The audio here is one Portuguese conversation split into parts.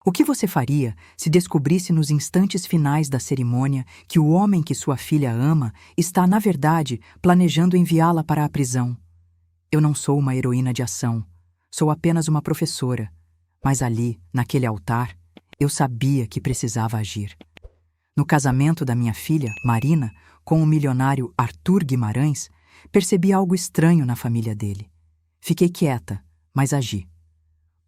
O que você faria se descobrisse nos instantes finais da cerimônia que o homem que sua filha ama está, na verdade, planejando enviá-la para a prisão? Eu não sou uma heroína de ação, sou apenas uma professora, mas ali, naquele altar, eu sabia que precisava agir. No casamento da minha filha, Marina, com o milionário Arthur Guimarães, percebi algo estranho na família dele. Fiquei quieta, mas agi.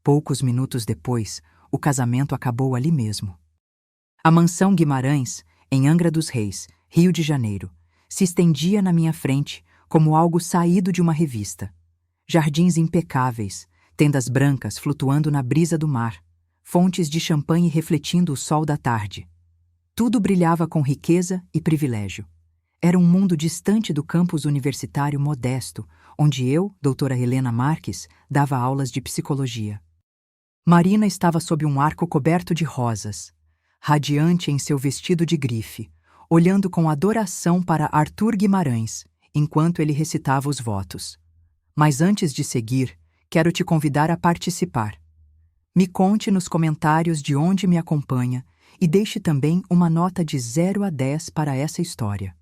Poucos minutos depois, o casamento acabou ali mesmo. A mansão Guimarães, em Angra dos Reis, Rio de Janeiro, se estendia na minha frente como algo saído de uma revista. Jardins impecáveis, tendas brancas flutuando na brisa do mar, fontes de champanhe refletindo o sol da tarde. Tudo brilhava com riqueza e privilégio. Era um mundo distante do campus universitário modesto, onde eu, doutora Helena Marques, dava aulas de psicologia. Marina estava sob um arco coberto de rosas, radiante em seu vestido de grife, olhando com adoração para Arthur Guimarães, enquanto ele recitava os votos. Mas antes de seguir, quero te convidar a participar. Me conte nos comentários de onde me acompanha e deixe também uma nota de 0 a 10 para essa história.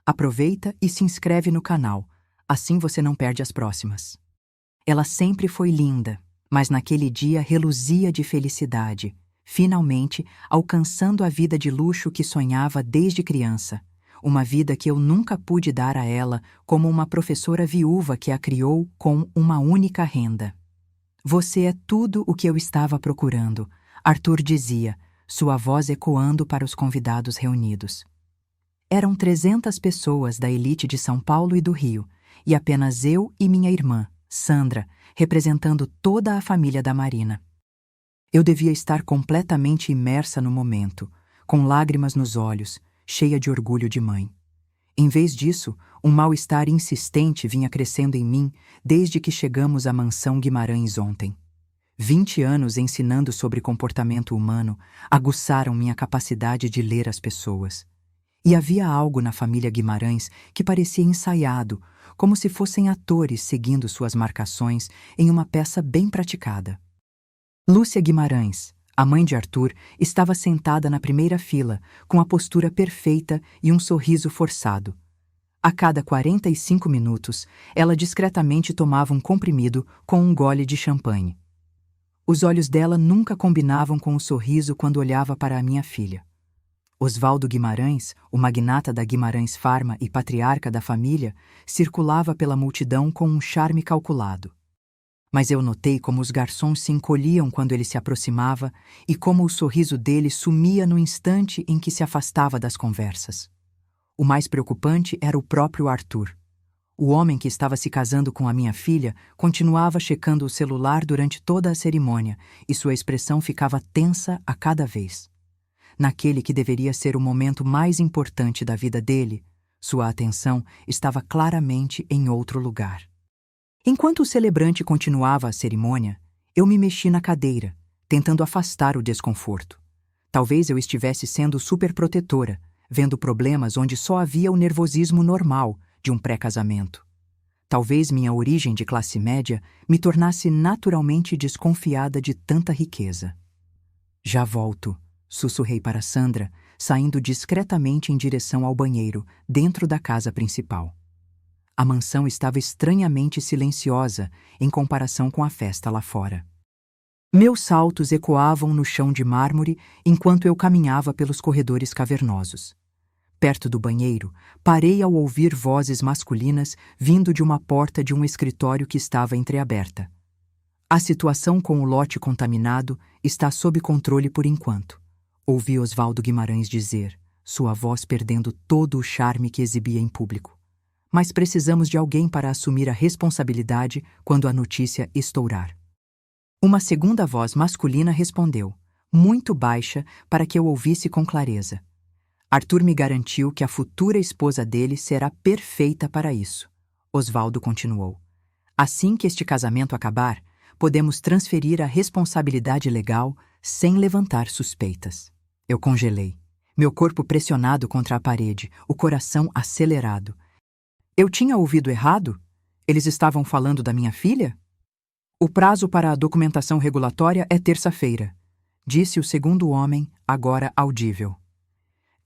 Aproveita e se inscreve no canal, assim você não perde as próximas. Ela sempre foi linda, mas naquele dia reluzia de felicidade, finalmente alcançando a vida de luxo que sonhava desde criança, uma vida que eu nunca pude dar a ela como uma professora viúva que a criou com uma única renda. Você é tudo o que eu estava procurando, Arthur dizia, sua voz ecoando para os convidados reunidos. Eram 300 pessoas da elite de São Paulo e do Rio, e apenas eu e minha irmã, Sandra, representando toda a família da Marina. Eu devia estar completamente imersa no momento, com lágrimas nos olhos, cheia de orgulho de mãe. Em vez disso, um mal-estar insistente vinha crescendo em mim desde que chegamos à mansão Guimarães ontem. 20 anos ensinando sobre comportamento humano aguçaram minha capacidade de ler as pessoas. E havia algo na família Guimarães que parecia ensaiado, como se fossem atores seguindo suas marcações em uma peça bem praticada. Lúcia Guimarães, a mãe de Arthur, estava sentada na primeira fila, com a postura perfeita e um sorriso forçado. A cada 45 minutos, ela discretamente tomava um comprimido com um gole de champanhe. Os olhos dela nunca combinavam com o sorriso quando olhava para a minha filha. Oswaldo Guimarães, o magnata da Guimarães Pharma e patriarca da família, circulava pela multidão com um charme calculado. Mas eu notei como os garçons se encolhiam quando ele se aproximava e como o sorriso dele sumia no instante em que se afastava das conversas. O mais preocupante era o próprio Arthur. O homem que estava se casando com a minha filha continuava checando o celular durante toda a cerimônia e sua expressão ficava tensa a cada vez. Naquele que deveria ser o momento mais importante da vida dele, sua atenção estava claramente em outro lugar. Enquanto o celebrante continuava a cerimônia, eu me mexi na cadeira, tentando afastar o desconforto. Talvez eu estivesse sendo superprotetora, vendo problemas onde só havia o nervosismo normal de um pré-casamento. Talvez minha origem de classe média me tornasse naturalmente desconfiada de tanta riqueza. Já volto, sussurrei para Sandra, saindo discretamente em direção ao banheiro, dentro da casa principal. A mansão estava estranhamente silenciosa em comparação com a festa lá fora. Meus saltos ecoavam no chão de mármore enquanto eu caminhava pelos corredores cavernosos. Perto do banheiro, parei ao ouvir vozes masculinas vindo de uma porta de um escritório que estava entreaberta. A situação com o lote contaminado está sob controle por enquanto, ouvi Oswaldo Guimarães dizer, sua voz perdendo todo o charme que exibia em público. Mas precisamos de alguém para assumir a responsabilidade quando a notícia estourar. Uma segunda voz masculina respondeu, muito baixa para que eu ouvisse com clareza. Arthur me garantiu que a futura esposa dele será perfeita para isso. Oswaldo continuou. Assim que este casamento acabar, podemos transferir a responsabilidade legal sem levantar suspeitas. Eu congelei, meu corpo pressionado contra a parede, o coração acelerado. Eu tinha ouvido errado? Eles estavam falando da minha filha? O prazo para a documentação regulatória é terça-feira, disse o segundo homem, agora audível.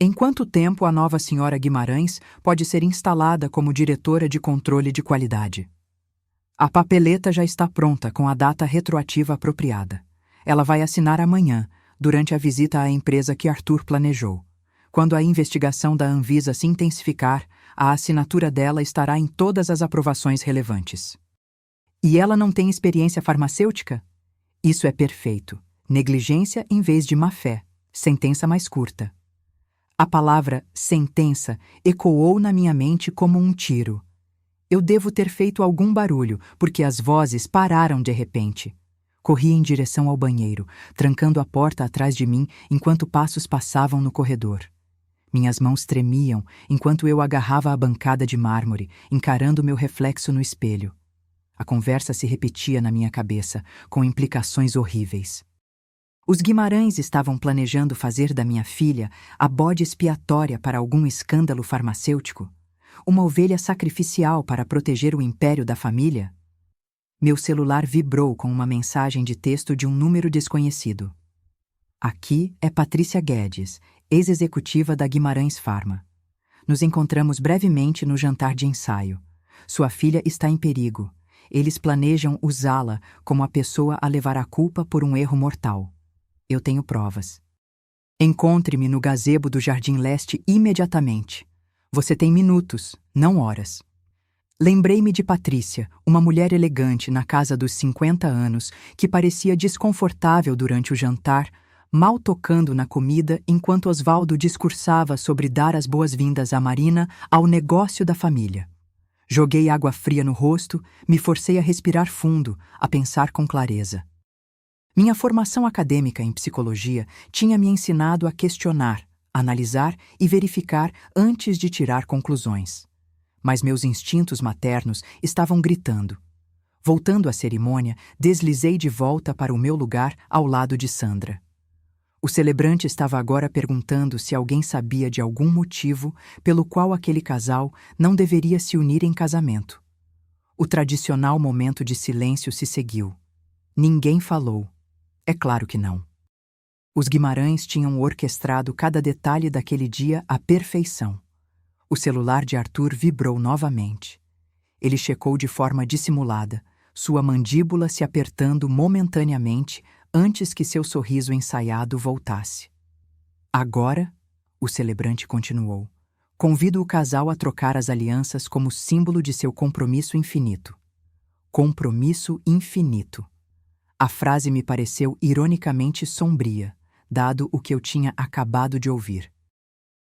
Em quanto tempo a nova senhora Guimarães pode ser instalada como diretora de controle de qualidade? A papeleta já está pronta com a data retroativa apropriada. Ela vai assinar amanhã, durante a visita à empresa que Arthur planejou. Quando a investigação da Anvisa se intensificar, a assinatura dela estará em todas as aprovações relevantes. E ela não tem experiência farmacêutica? Isso é perfeito. Negligência em vez de má-fé. Sentença mais curta. A palavra sentença ecoou na minha mente como um tiro. Eu devo ter feito algum barulho, porque as vozes pararam de repente. Corri em direção ao banheiro, trancando a porta atrás de mim enquanto passos passavam no corredor. Minhas mãos tremiam enquanto eu agarrava a bancada de mármore, encarando meu reflexo no espelho. A conversa se repetia na minha cabeça, com implicações horríveis. Os Guimarães estavam planejando fazer da minha filha a bode expiatória para algum escândalo farmacêutico? Uma ovelha sacrificial para proteger o império da família? Meu celular vibrou com uma mensagem de texto de um número desconhecido. Aqui é Patrícia Guedes, ex-executiva da Guimarães Pharma. Nos encontramos brevemente no jantar de ensaio. Sua filha está em perigo. Eles planejam usá-la como a pessoa a levar a culpa por um erro mortal. Eu tenho provas. Encontre-me no gazebo do Jardim Leste imediatamente. Você tem minutos, não horas. Lembrei-me de Patrícia, uma mulher elegante na casa dos 50 anos, que parecia desconfortável durante o jantar, mal tocando na comida enquanto Osvaldo discursava sobre dar as boas-vindas à Marina ao negócio da família. Joguei água fria no rosto, me forcei a respirar fundo, a pensar com clareza. Minha formação acadêmica em psicologia tinha me ensinado a questionar, analisar e verificar antes de tirar conclusões. Mas meus instintos maternos estavam gritando. Voltando à cerimônia, deslizei de volta para o meu lugar ao lado de Sandra. O celebrante estava agora perguntando se alguém sabia de algum motivo pelo qual aquele casal não deveria se unir em casamento. O tradicional momento de silêncio se seguiu. Ninguém falou. É claro que não. Os Guimarães tinham orquestrado cada detalhe daquele dia à perfeição. O celular de Arthur vibrou novamente. Ele checou de forma dissimulada, sua mandíbula se apertando momentaneamente antes que seu sorriso ensaiado voltasse. Agora, o celebrante continuou, convido o casal a trocar as alianças como símbolo de seu compromisso infinito. Compromisso infinito. A frase me pareceu ironicamente sombria, dado o que eu tinha acabado de ouvir.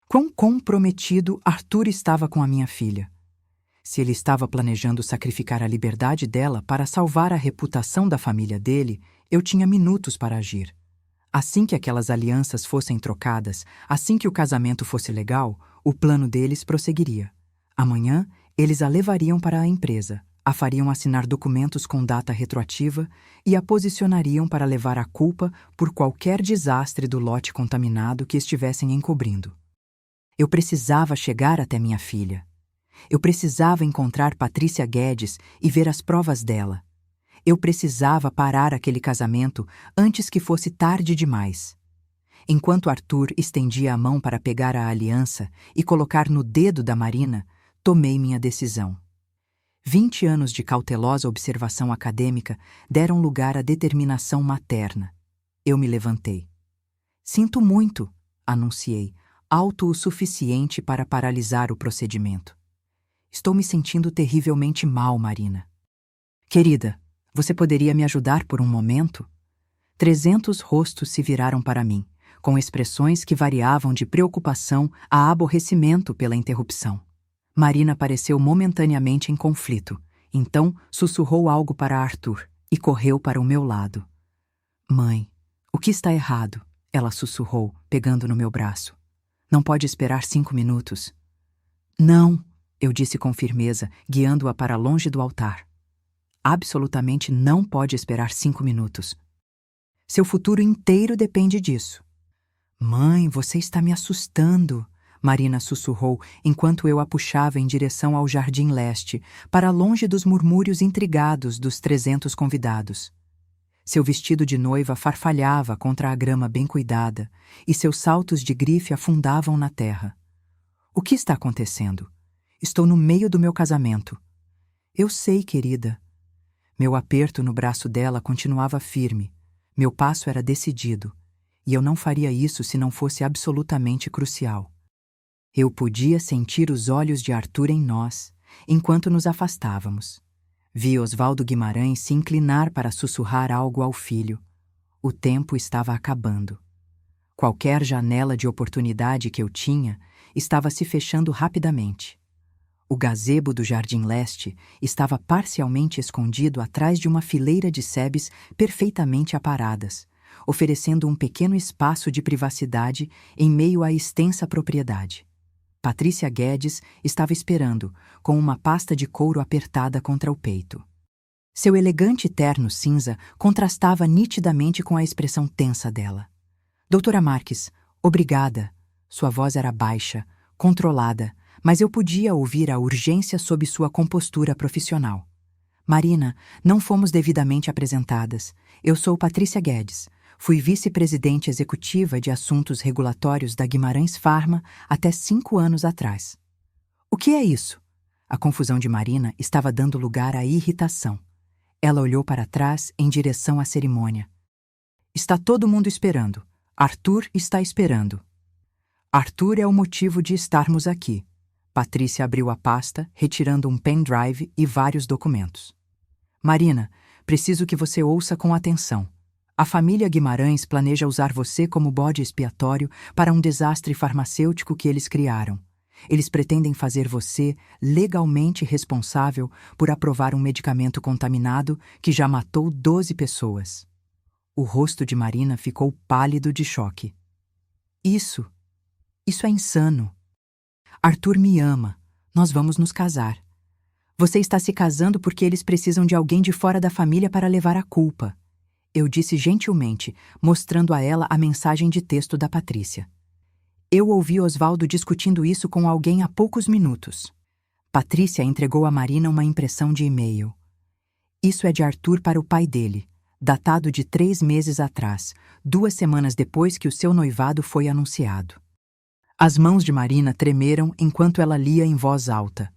Quão comprometido Arthur estava com a minha filha. Se ele estava planejando sacrificar a liberdade dela para salvar a reputação da família dele, eu tinha minutos para agir. Assim que aquelas alianças fossem trocadas, assim que o casamento fosse legal, o plano deles prosseguiria. Amanhã, eles a levariam para a empresa, a fariam assinar documentos com data retroativa e a posicionariam para levar a culpa por qualquer desastre do lote contaminado que estivessem encobrindo. Eu precisava chegar até minha filha. Eu precisava encontrar Patrícia Guedes e ver as provas dela. Eu precisava parar aquele casamento antes que fosse tarde demais. Enquanto Arthur estendia a mão para pegar a aliança e colocar no dedo da Marina, tomei minha decisão. 20 anos de cautelosa observação acadêmica deram lugar à determinação materna. Eu me levantei. Sinto muito, anunciei, alto o suficiente para paralisar o procedimento. Estou me sentindo terrivelmente mal, Marina. Querida, você poderia me ajudar por um momento? 300 rostos se viraram para mim, com expressões que variavam de preocupação a aborrecimento pela interrupção. Marina pareceu momentaneamente em conflito, então sussurrou algo para Arthur e correu para o meu lado. Mãe, o que está errado? Ela sussurrou, pegando no meu braço. Não pode esperar 5 minutos. Não, eu disse com firmeza, guiando-a para longe do altar. Absolutamente não pode esperar 5 minutos. Seu futuro inteiro depende disso. Mãe, você está me assustando, Marina sussurrou enquanto eu a puxava em direção ao Jardim Leste, para longe dos murmúrios intrigados dos 300 convidados. Seu vestido de noiva farfalhava contra a grama bem cuidada e seus saltos de grife afundavam na terra. O que está acontecendo? Estou no meio do meu casamento. Eu sei, querida. Meu aperto no braço dela continuava firme. Meu passo era decidido. E eu não faria isso se não fosse absolutamente crucial. Eu podia sentir os olhos de Arthur em nós, enquanto nos afastávamos. Vi Osvaldo Guimarães se inclinar para sussurrar algo ao filho. O tempo estava acabando. Qualquer janela de oportunidade que eu tinha estava se fechando rapidamente. O gazebo do Jardim Leste estava parcialmente escondido atrás de uma fileira de sebes perfeitamente aparadas, oferecendo um pequeno espaço de privacidade em meio à extensa propriedade. Patrícia Guedes estava esperando, com uma pasta de couro apertada contra o peito. Seu elegante terno cinza contrastava nitidamente com a expressão tensa dela. Doutora Marques, obrigada. Sua voz era baixa, controlada, mas eu podia ouvir a urgência sob sua compostura profissional. Marina, não fomos devidamente apresentadas. Eu sou Patrícia Guedes. Fui vice-presidente executiva de assuntos regulatórios da Guimarães Pharma até 5 anos atrás. O que é isso? A confusão de Marina estava dando lugar à irritação. Ela olhou para trás em direção à cerimônia. Está todo mundo esperando. Arthur está esperando. Arthur é o motivo de estarmos aqui. Patrícia abriu a pasta, retirando um pendrive e vários documentos. Marina, preciso que você ouça com atenção. A família Guimarães planeja usar você como bode expiatório para um desastre farmacêutico que eles criaram. Eles pretendem fazer você legalmente responsável por aprovar um medicamento contaminado que já matou 12 pessoas. O rosto de Marina ficou pálido de choque. Isso é insano. Arthur me ama. Nós vamos nos casar. Você está se casando porque eles precisam de alguém de fora da família para levar a culpa. Eu disse gentilmente, mostrando a ela a mensagem de texto da Patrícia. Eu ouvi Osvaldo discutindo isso com alguém há poucos minutos. Patrícia entregou a Marina uma impressão de e-mail. Isso é de Arthur para o pai dele, datado de 3 meses atrás, 2 semanas depois que o seu noivado foi anunciado. As mãos de Marina tremeram enquanto ela lia em voz alta.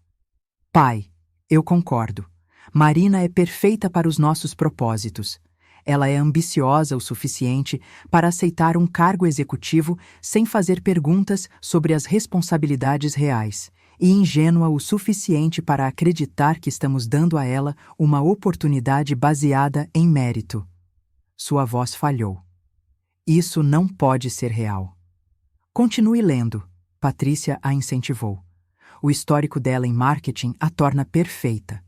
Pai, eu concordo. Marina é perfeita para os nossos propósitos. Ela é ambiciosa o suficiente para aceitar um cargo executivo sem fazer perguntas sobre as responsabilidades reais, e ingênua o suficiente para acreditar que estamos dando a ela uma oportunidade baseada em mérito. Sua voz falhou. Isso não pode ser real. Continue lendo, Patrícia a incentivou. O histórico dela em marketing a torna perfeita.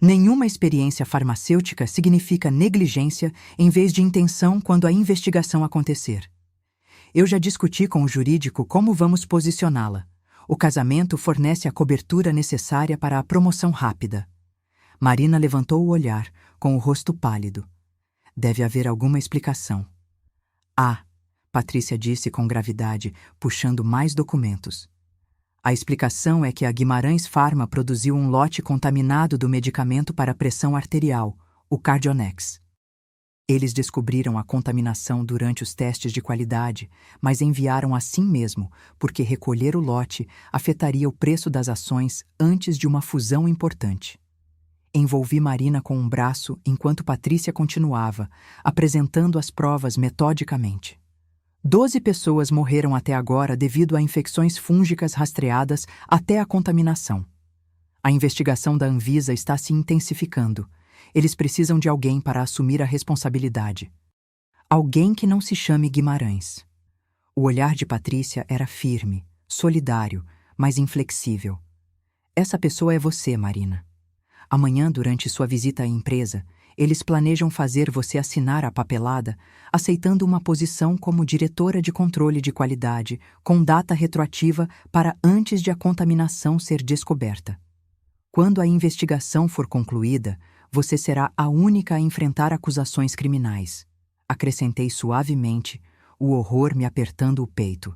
Nenhuma experiência farmacêutica significa negligência em vez de intenção quando a investigação acontecer. Eu já discuti com o jurídico como vamos posicioná-la. O casamento fornece a cobertura necessária para a promoção rápida. Marina levantou o olhar, com o rosto pálido. Deve haver alguma explicação. Patrícia disse com gravidade, puxando mais documentos. A explicação é que a Guimarães Pharma produziu um lote contaminado do medicamento para pressão arterial, o Cardionex. Eles descobriram a contaminação durante os testes de qualidade, mas enviaram assim mesmo, porque recolher o lote afetaria o preço das ações antes de uma fusão importante. Envolvi Marina com um braço enquanto Patrícia continuava, apresentando as provas metodicamente. 12 pessoas morreram até agora devido a infecções fúngicas rastreadas até a contaminação. A investigação da Anvisa está se intensificando. Eles precisam de alguém para assumir a responsabilidade. Alguém que não se chame Guimarães. O olhar de Patrícia era firme, solidário, mas inflexível. Essa pessoa é você, Marina. Amanhã, durante sua visita à empresa, eles planejam fazer você assinar a papelada, aceitando uma posição como diretora de controle de qualidade, com data retroativa para antes de a contaminação ser descoberta. Quando a investigação for concluída, você será a única a enfrentar acusações criminais. Acrescentei suavemente, o horror me apertando o peito.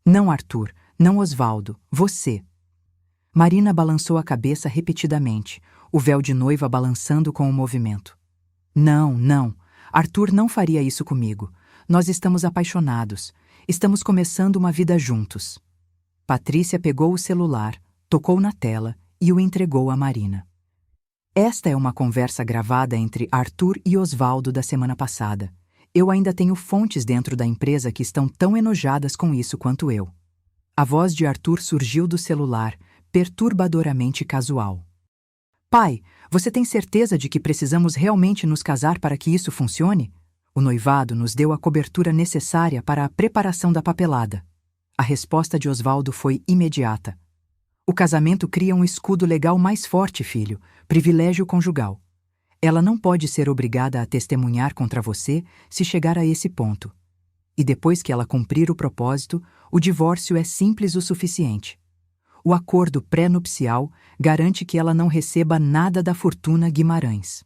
Não, Arthur, não Osvaldo, você. Marina balançou a cabeça repetidamente, o véu de noiva balançando com o movimento. Não, Arthur não faria isso comigo. Nós estamos apaixonados. Estamos começando uma vida juntos. Patrícia pegou o celular, tocou na tela e o entregou a Marina. Esta é uma conversa gravada entre Arthur e Osvaldo da semana passada. Eu ainda tenho fontes dentro da empresa que estão tão enojadas com isso quanto eu. A voz de Arthur surgiu do celular, perturbadoramente casual. Pai, você tem certeza de que precisamos realmente nos casar para que isso funcione? O noivado nos deu a cobertura necessária para a preparação da papelada. A resposta de Osvaldo foi imediata. O casamento cria um escudo legal mais forte, filho, privilégio conjugal. Ela não pode ser obrigada a testemunhar contra você se chegar a esse ponto. E depois que ela cumprir o propósito, o divórcio é simples o suficiente. O acordo pré-nupcial garante que ela não receba nada da fortuna Guimarães.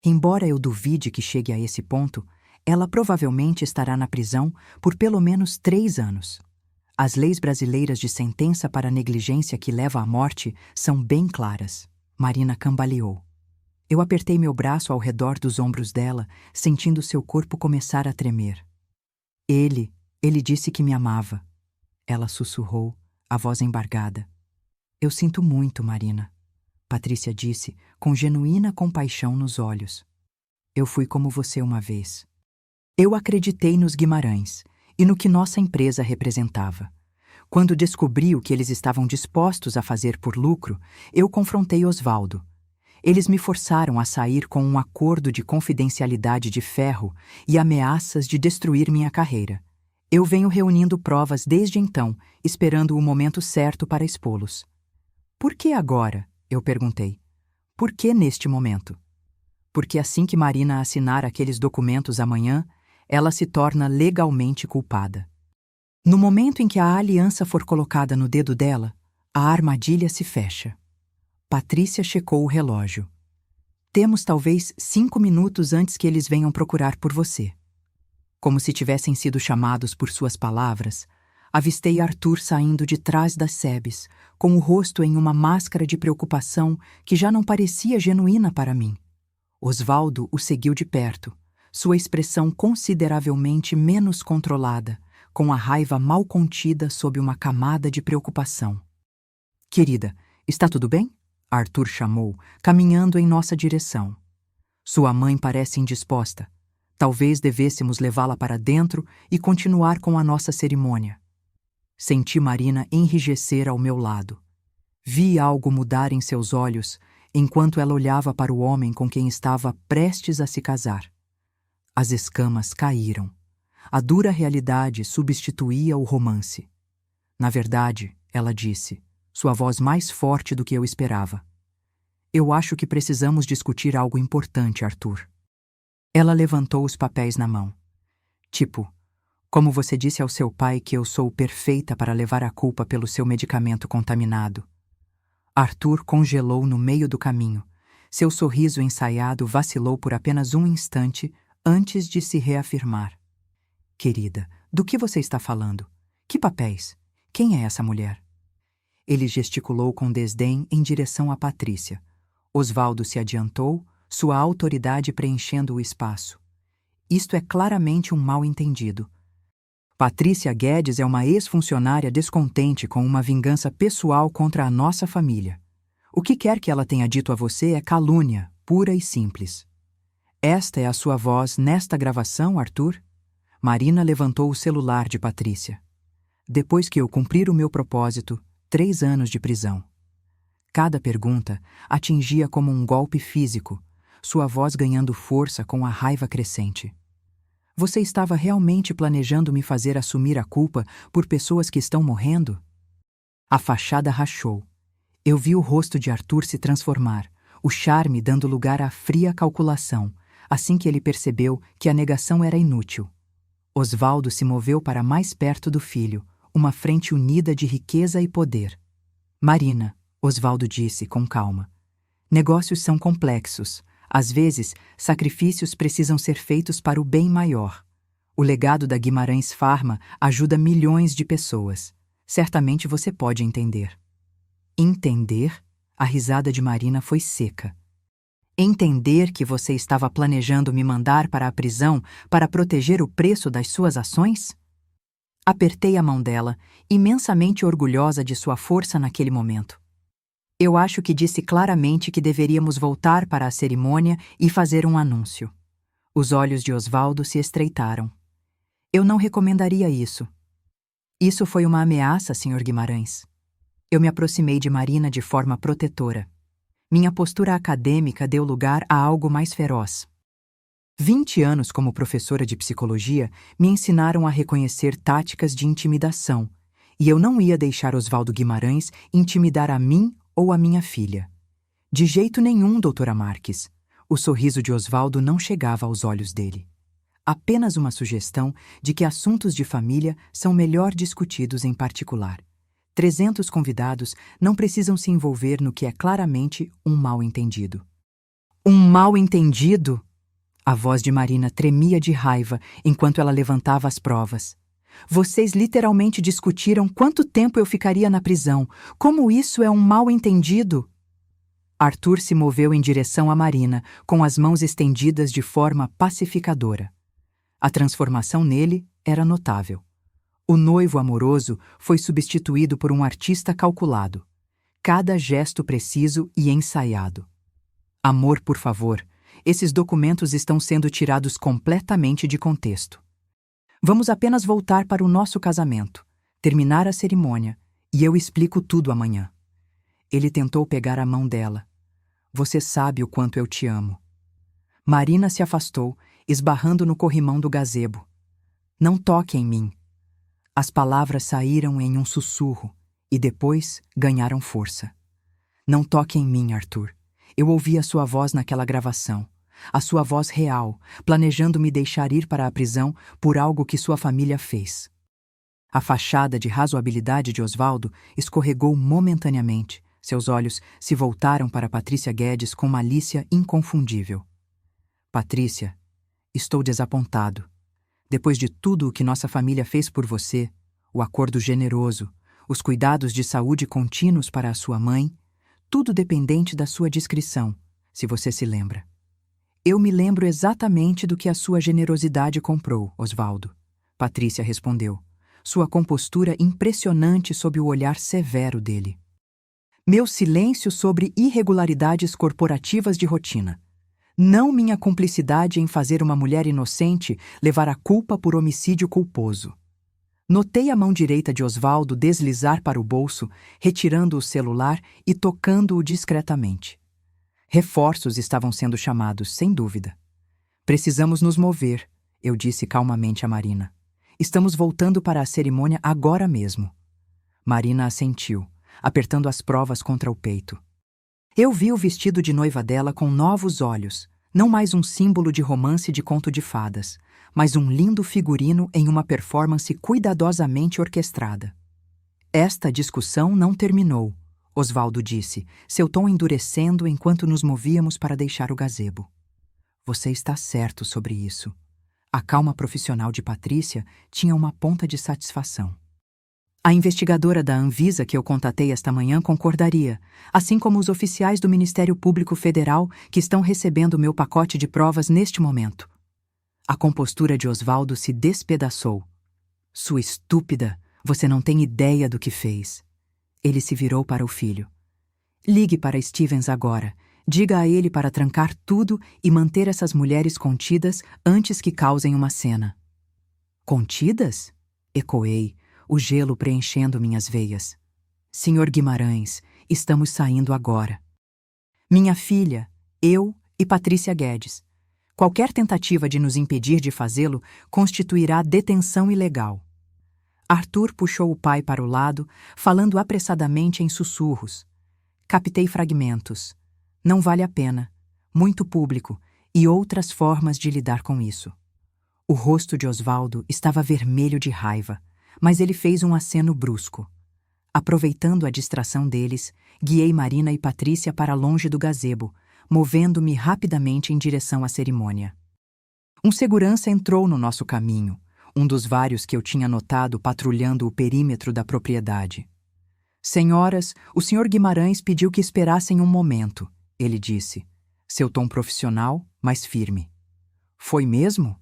Embora eu duvide que chegue a esse ponto, ela provavelmente estará na prisão por pelo menos 3 anos. As leis brasileiras de sentença para negligência que leva à morte são bem claras. Marina cambaleou. Eu apertei meu braço ao redor dos ombros dela, sentindo seu corpo começar a tremer. Ele disse que me amava. Ela sussurrou, a voz embargada. Eu sinto muito, Marina. Patrícia disse, com genuína compaixão nos olhos. Eu fui como você uma vez. Eu acreditei nos Guimarães e no que nossa empresa representava. Quando descobri o que eles estavam dispostos a fazer por lucro, eu confrontei Osvaldo. Eles me forçaram a sair com um acordo de confidencialidade de ferro e ameaças de destruir minha carreira. Eu venho reunindo provas desde então, esperando o momento certo para expô-los. Por que agora? Eu perguntei. Por que neste momento? Porque assim que Marina assinar aqueles documentos amanhã, ela se torna legalmente culpada. No momento em que a aliança for colocada no dedo dela, a armadilha se fecha. Patrícia checou o relógio. Temos talvez 5 minutos antes que eles venham procurar por você. Como se tivessem sido chamados por suas palavras, avistei Arthur saindo de trás das sebes, com o rosto em uma máscara de preocupação que já não parecia genuína para mim. Osvaldo o seguiu de perto, sua expressão consideravelmente menos controlada, com a raiva mal contida sob uma camada de preocupação. Querida, está tudo bem? Arthur chamou, caminhando em nossa direção. Sua mãe parece indisposta. Talvez devêssemos levá-la para dentro e continuar com a nossa cerimônia. Senti Marina enrijecer ao meu lado. Vi algo mudar em seus olhos enquanto ela olhava para o homem com quem estava prestes a se casar. As escamas caíram. A dura realidade substituía o romance. Na verdade, ela disse, sua voz mais forte do que eu esperava. Eu acho que precisamos discutir algo importante, Arthur. Ela levantou os papéis na mão. Tipo, como você disse ao seu pai que eu sou perfeita para levar a culpa pelo seu medicamento contaminado. Arthur congelou no meio do caminho. Seu sorriso ensaiado vacilou por apenas um instante antes de se reafirmar. Querida, do que você está falando? Que papéis? Quem é essa mulher? Ele gesticulou com desdém em direção a Patrícia. Osvaldo se adiantou, sua autoridade preenchendo o espaço. Isto é claramente um mal-entendido. Patrícia Guedes é uma ex-funcionária descontente com uma vingança pessoal contra a nossa família. O que quer que ela tenha dito a você é calúnia, pura e simples. Esta é a sua voz nesta gravação, Arthur? Marina levantou o celular de Patrícia. Depois que eu cumprir o meu propósito, 3 anos de prisão. Cada pergunta atingia como um golpe físico, sua voz ganhando força com a raiva crescente. Você estava realmente planejando me fazer assumir a culpa por pessoas que estão morrendo? A fachada rachou. Eu vi o rosto de Arthur se transformar, o charme dando lugar à fria calculação, assim que ele percebeu que a negação era inútil. Osvaldo se moveu para mais perto do filho, uma frente unida de riqueza e poder. Marina, Osvaldo disse com calma. Negócios são complexos. Às vezes, sacrifícios precisam ser feitos para o bem maior. O legado da Guimarães Pharma ajuda milhões de pessoas. Certamente você pode entender. Entender? A risada de Marina foi seca. Entender que você estava planejando me mandar para a prisão para proteger o preço das suas ações? Apertei a mão dela, imensamente orgulhosa de sua força naquele momento. Eu acho que disse claramente que deveríamos voltar para a cerimônia e fazer um anúncio. Os olhos de Osvaldo se estreitaram. Eu não recomendaria isso. Isso foi uma ameaça, Sr. Guimarães. Eu me aproximei de Marina de forma protetora. Minha postura acadêmica deu lugar a algo mais feroz. 20 anos como professora de psicologia me ensinaram a reconhecer táticas de intimidação, e eu não ia deixar Osvaldo Guimarães intimidar a mim ou a minha filha. De jeito nenhum, doutora Marques. O sorriso de Osvaldo não chegava aos olhos dele. Apenas uma sugestão de que assuntos de família são melhor discutidos em particular. 300 convidados não precisam se envolver no que é claramente um mal-entendido. Um mal-entendido? A voz de Marina tremia de raiva enquanto ela levantava as provas. Vocês literalmente discutiram quanto tempo eu ficaria na prisão. Como isso é um mal-entendido? Arthur se moveu em direção a Marina, com as mãos estendidas de forma pacificadora. A transformação nele era notável. O noivo amoroso foi substituído por um artista calculado. Cada gesto preciso e ensaiado. Amor, por favor, esses documentos estão sendo tirados completamente de contexto. Vamos apenas voltar para o nosso casamento, terminar a cerimônia, e eu explico tudo amanhã. Ele tentou pegar a mão dela. Você sabe o quanto eu te amo. Marina se afastou, esbarrando no corrimão do gazebo. Não toque em mim. As palavras saíram em um sussurro e depois ganharam força. Não toque em mim, Arthur. Eu ouvi a sua voz naquela gravação. A sua voz real, planejando me deixar ir para a prisão por algo que sua família fez. A fachada de razoabilidade de Osvaldo escorregou momentaneamente. Seus olhos se voltaram para Patrícia Guedes com malícia inconfundível. Patrícia, estou desapontado. Depois de tudo o que nossa família fez por você, o acordo generoso, os cuidados de saúde contínuos para a sua mãe, tudo dependente da sua discrição, se você se lembra. Eu me lembro exatamente do que a sua generosidade comprou, Osvaldo. Patrícia respondeu, sua compostura impressionante sob o olhar severo dele. Meu silêncio sobre irregularidades corporativas de rotina. Não minha cumplicidade em fazer uma mulher inocente levar a culpa por homicídio culposo. Notei a mão direita de Osvaldo deslizar para o bolso, retirando o celular e tocando-o discretamente. Reforços estavam sendo chamados, sem dúvida. Precisamos nos mover, eu disse calmamente a Marina. Estamos voltando para a cerimônia agora mesmo. Marina assentiu, apertando as provas contra o peito. Eu vi o vestido de noiva dela com novos olhos, não mais um símbolo de romance de conto de fadas, mas um lindo figurino em uma performance cuidadosamente orquestrada. Esta discussão não terminou, Osvaldo disse, seu tom endurecendo enquanto nos movíamos para deixar o gazebo. Você está certo sobre isso. A calma profissional de Patrícia tinha uma ponta de satisfação. A investigadora da Anvisa que eu contatei esta manhã concordaria, assim como os oficiais do Ministério Público Federal que estão recebendo meu pacote de provas neste momento. A compostura de Osvaldo se despedaçou. Sua estúpida, você não tem ideia do que fez. Ele se virou para o filho. Ligue para Stevens agora. Diga a ele para trancar tudo e manter essas mulheres contidas antes que causem uma cena. Contidas? Ecoei, o gelo preenchendo minhas veias. Senhor Guimarães, estamos saindo agora. Minha filha, eu e Patrícia Guedes. Qualquer tentativa de nos impedir de fazê-lo constituirá detenção ilegal. Arthur puxou o pai para o lado, falando apressadamente em sussurros. Captei fragmentos. Não vale a pena. Muito público e outras formas de lidar com isso. O rosto de Osvaldo estava vermelho de raiva, mas ele fez um aceno brusco. Aproveitando a distração deles, guiei Marina e Patrícia para longe do gazebo, movendo-me rapidamente em direção à cerimônia. Um segurança entrou no nosso caminho, um dos vários que eu tinha notado patrulhando o perímetro da propriedade. Senhoras, o Sr. Guimarães pediu que esperassem um momento, ele disse. seu tom profissional, mas firme. Foi mesmo?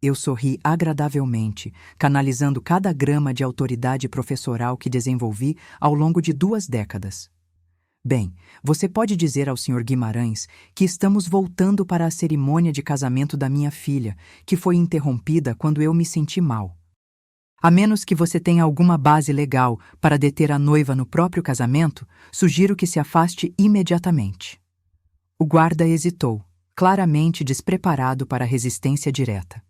Eu sorri agradavelmente, canalizando cada grama de autoridade professoral que desenvolvi ao longo de 2 décadas. Bem, você pode dizer ao Sr. Guimarães que estamos voltando para a cerimônia de casamento da minha filha, que foi interrompida quando eu me senti mal. A menos que você tenha alguma base legal para deter a noiva no próprio casamento, sugiro que se afaste imediatamente. O guarda hesitou, claramente despreparado para a resistência direta.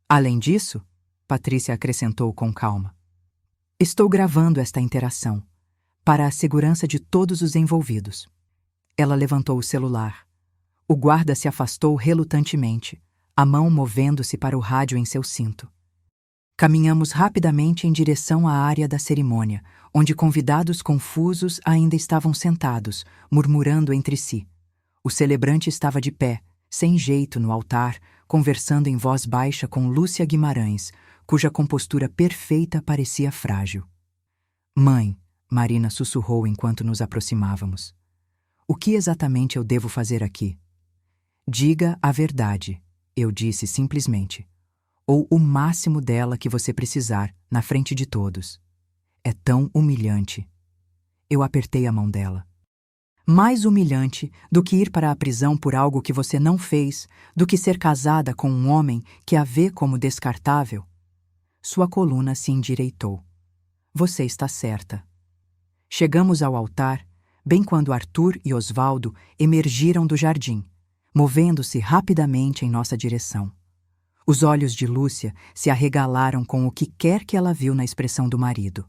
Além disso, Patrícia acrescentou com calma, estou gravando esta interação, para a segurança de todos os envolvidos. Ela levantou o celular. O guarda se afastou relutantemente, a mão movendo-se para o rádio em seu cinto. Caminhamos rapidamente em direção à área da cerimônia, onde convidados confusos ainda estavam sentados, murmurando entre si. O celebrante estava de pé, sem jeito no altar, conversando em voz baixa com Lúcia Guimarães, cuja compostura perfeita parecia frágil. Mãe, Marina sussurrou enquanto nos aproximávamos. O que exatamente eu devo fazer aqui? Diga a verdade, eu disse simplesmente. Ou o máximo dela que você precisar, na frente de todos. É tão humilhante. Eu apertei a mão dela. Mais humilhante do que ir para a prisão por algo que você não fez, do que ser casada com um homem que a vê como descartável. Sua coluna se endireitou. Você está certa. Chegamos ao altar, bem quando Arthur e Osvaldo emergiram do jardim, movendo-se rapidamente em nossa direção. Os olhos de Lúcia se arregalaram com o que quer que ela viu na expressão do marido.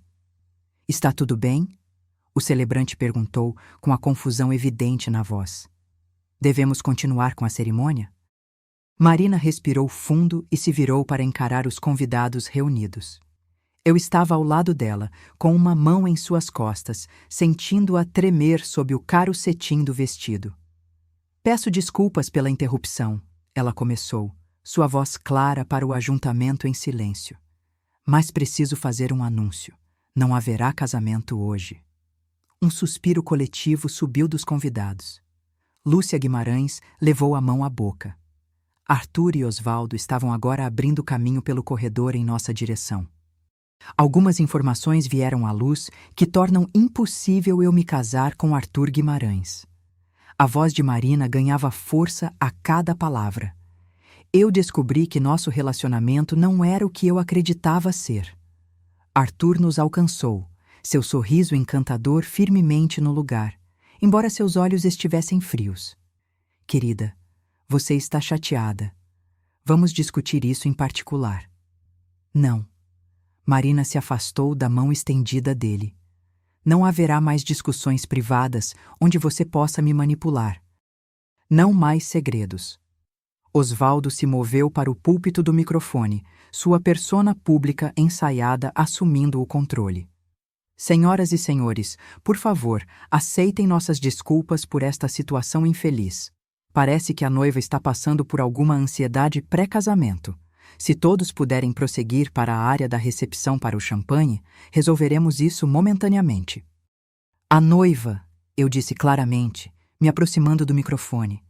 Está tudo bem? O celebrante perguntou com a confusão evidente na voz. Devemos continuar com a cerimônia? Marina respirou fundo e se virou para encarar os convidados reunidos. Eu estava ao lado dela, com uma mão em suas costas, sentindo-a tremer sob o caro cetim do vestido. Peço desculpas pela interrupção, ela começou, sua voz clara para o ajuntamento em silêncio. Mas preciso fazer um anúncio. Não haverá casamento hoje. Um suspiro coletivo subiu dos convidados. Lúcia Guimarães levou a mão à boca. Arthur e Osvaldo estavam agora abrindo caminho pelo corredor em nossa direção. Algumas informações vieram à luz que tornam impossível eu me casar com Arthur Guimarães. A voz de Marina ganhava força a cada palavra. Eu descobri que nosso relacionamento não era o que eu acreditava ser. Arthur nos alcançou, seu sorriso encantador firmemente no lugar, embora seus olhos estivessem frios. Querida, você está chateada. Vamos discutir isso em particular. Não. Marina se afastou da mão estendida dele. Não haverá mais discussões privadas onde você possa me manipular. Não mais segredos. Osvaldo se moveu para o púlpito do microfone, sua persona pública ensaiada assumindo o controle. Senhoras e senhores, por favor, aceitem nossas desculpas por esta situação infeliz. Parece que a noiva está passando por alguma ansiedade pré-casamento. Se todos puderem prosseguir para a área da recepção para o champanhe, resolveremos isso momentaneamente. A noiva, eu disse claramente, me aproximando do microfone,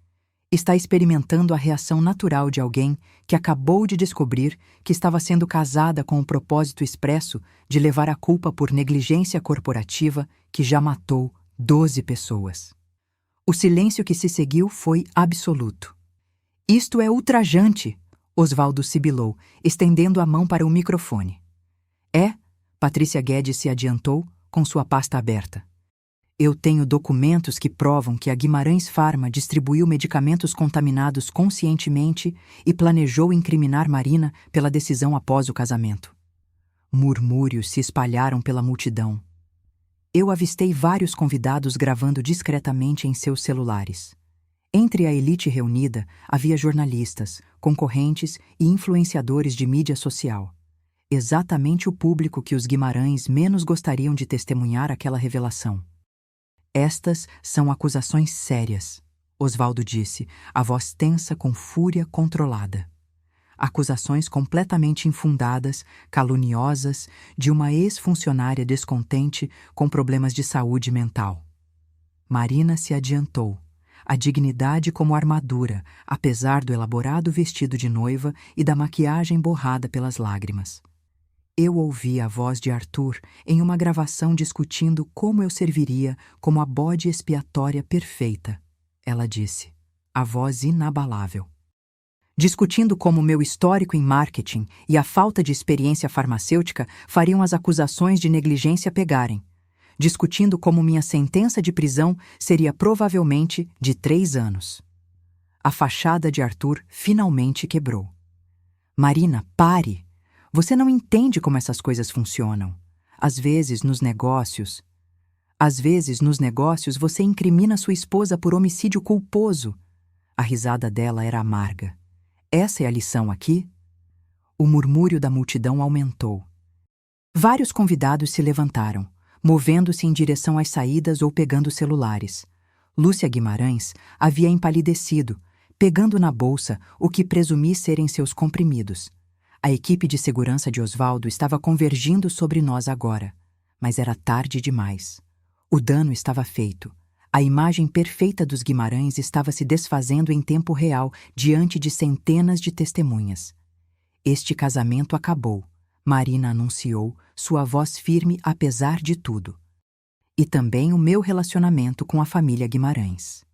está experimentando a reação natural de alguém que acabou de descobrir que estava sendo casada com o propósito expresso de levar a culpa por negligência corporativa que já matou 12 pessoas. O silêncio que se seguiu foi absoluto. Isto é ultrajante! Osvaldo sibilou, estendendo a mão para o microfone. É? Patrícia Guedes se adiantou, com sua pasta aberta. Eu tenho documentos que provam que a Guimarães Pharma distribuiu medicamentos contaminados conscientemente e planejou incriminar Marina pela decisão após o casamento. Murmúrios se espalharam pela multidão. Eu avistei vários convidados gravando discretamente em seus celulares. Entre a elite reunida, havia jornalistas, concorrentes e influenciadores de mídia social. Exatamente o público que os Guimarães menos gostariam de testemunhar aquela revelação. Estas são acusações sérias, Osvaldo disse, a voz tensa com fúria controlada. Acusações completamente infundadas, caluniosas, de uma ex-funcionária descontente com problemas de saúde mental. Marina se adiantou, a dignidade como armadura, apesar do elaborado vestido de noiva e da maquiagem borrada pelas lágrimas. Eu ouvi a voz de Arthur em uma gravação discutindo como eu serviria como a bode expiatória perfeita. Ela disse, a voz inabalável. Discutindo como meu histórico em marketing e a falta de experiência farmacêutica fariam as acusações de negligência pegarem. Discutindo como minha sentença de prisão seria provavelmente de 3 anos. A fachada de Arthur finalmente quebrou. Marina, pare! Você não entende como essas coisas funcionam. Às vezes, nos negócios, você incrimina sua esposa por homicídio culposo. A risada dela era amarga. Essa é a lição aqui? O murmúrio da multidão aumentou. Vários convidados se levantaram, movendo-se em direção às saídas ou pegando celulares. Lúcia Guimarães havia empalidecido, pegando na bolsa o que presumi serem seus comprimidos. A equipe de segurança de Osvaldo estava convergindo sobre nós agora, mas era tarde demais. O dano estava feito. A imagem perfeita dos Guimarães estava se desfazendo em tempo real diante de centenas de testemunhas. Este casamento acabou, Marina anunciou, sua voz firme apesar de tudo. E também o meu relacionamento com a família Guimarães.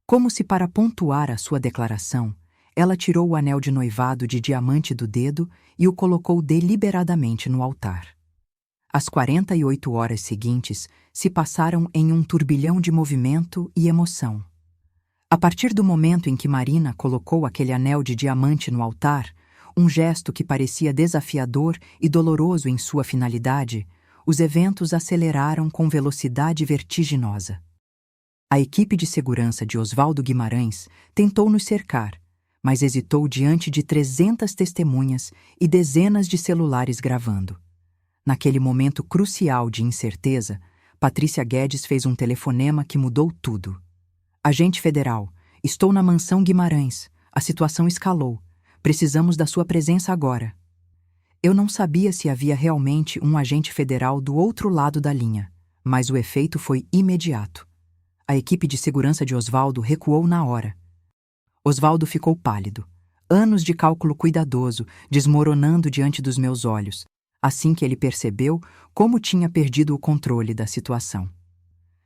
Como se para pontuar a sua declaração, ela tirou o anel de noivado de diamante do dedo e o colocou deliberadamente no altar. As 48 horas seguintes se passaram em um turbilhão de movimento e emoção. A partir do momento em que Marina colocou aquele anel de diamante no altar, um gesto que parecia desafiador e doloroso em sua finalidade, os eventos aceleraram com velocidade vertiginosa. A equipe de segurança de Osvaldo Guimarães tentou nos cercar, mas hesitou diante de 300 testemunhas e dezenas de celulares gravando. Naquele momento crucial de incerteza, Patrícia Guedes fez um telefonema que mudou tudo. Agente federal, estou na mansão Guimarães. A situação escalou. Precisamos da sua presença agora. Eu não sabia se havia realmente um agente federal do outro lado da linha, mas o efeito foi imediato. A equipe de segurança de Osvaldo recuou na hora. Osvaldo ficou pálido. Anos de cálculo cuidadoso, desmoronando diante dos meus olhos, assim que ele percebeu como tinha perdido o controle da situação.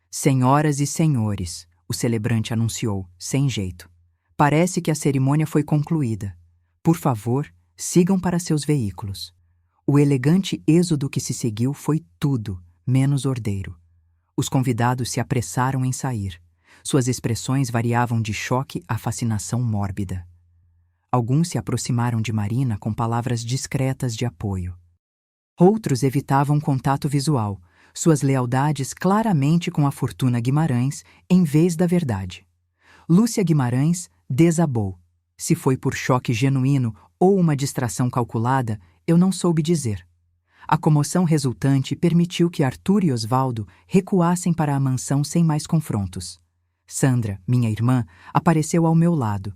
Senhoras e senhores, o celebrante anunciou, sem jeito. Parece que a cerimônia foi concluída. Por favor, sigam para seus veículos. O elegante êxodo que se seguiu foi tudo, menos ordeiro. Os convidados se apressaram em sair. Suas expressões variavam de choque a fascinação mórbida. Alguns se aproximaram de Marina com palavras discretas de apoio. Outros evitavam contato visual, suas lealdades claramente com a fortuna Guimarães em vez da verdade. Lúcia Guimarães desabou. Se foi por choque genuíno ou uma distração calculada, eu não soube dizer. A comoção resultante permitiu que Arthur e Osvaldo recuassem para a mansão sem mais confrontos. Sandra, minha irmã, apareceu ao meu lado.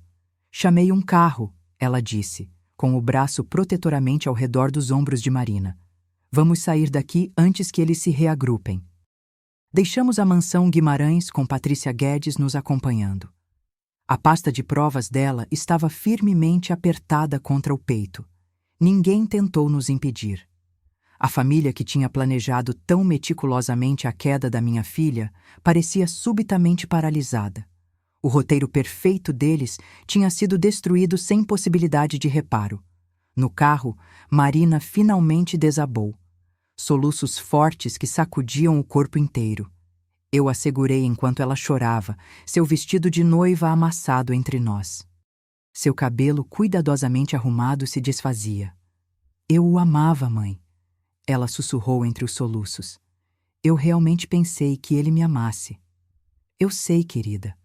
Chamei um carro, ela disse, com o braço protetoramente ao redor dos ombros de Marina. Vamos sair daqui antes que eles se reagrupem. Deixamos a mansão Guimarães com Patrícia Guedes nos acompanhando. A pasta de provas dela estava firmemente apertada contra o peito. Ninguém tentou nos impedir. A família que tinha planejado tão meticulosamente a queda da minha filha parecia subitamente paralisada. O roteiro perfeito deles tinha sido destruído sem possibilidade de reparo. No carro, Marina finalmente desabou. Soluços fortes que sacudiam o corpo inteiro. Eu a segurei enquanto ela chorava, seu vestido de noiva amassado entre nós. Seu cabelo cuidadosamente arrumado se desfazia. Eu o amava, mãe. Ela sussurrou entre os soluços. Eu realmente pensei que ele me amasse. Eu sei, querida.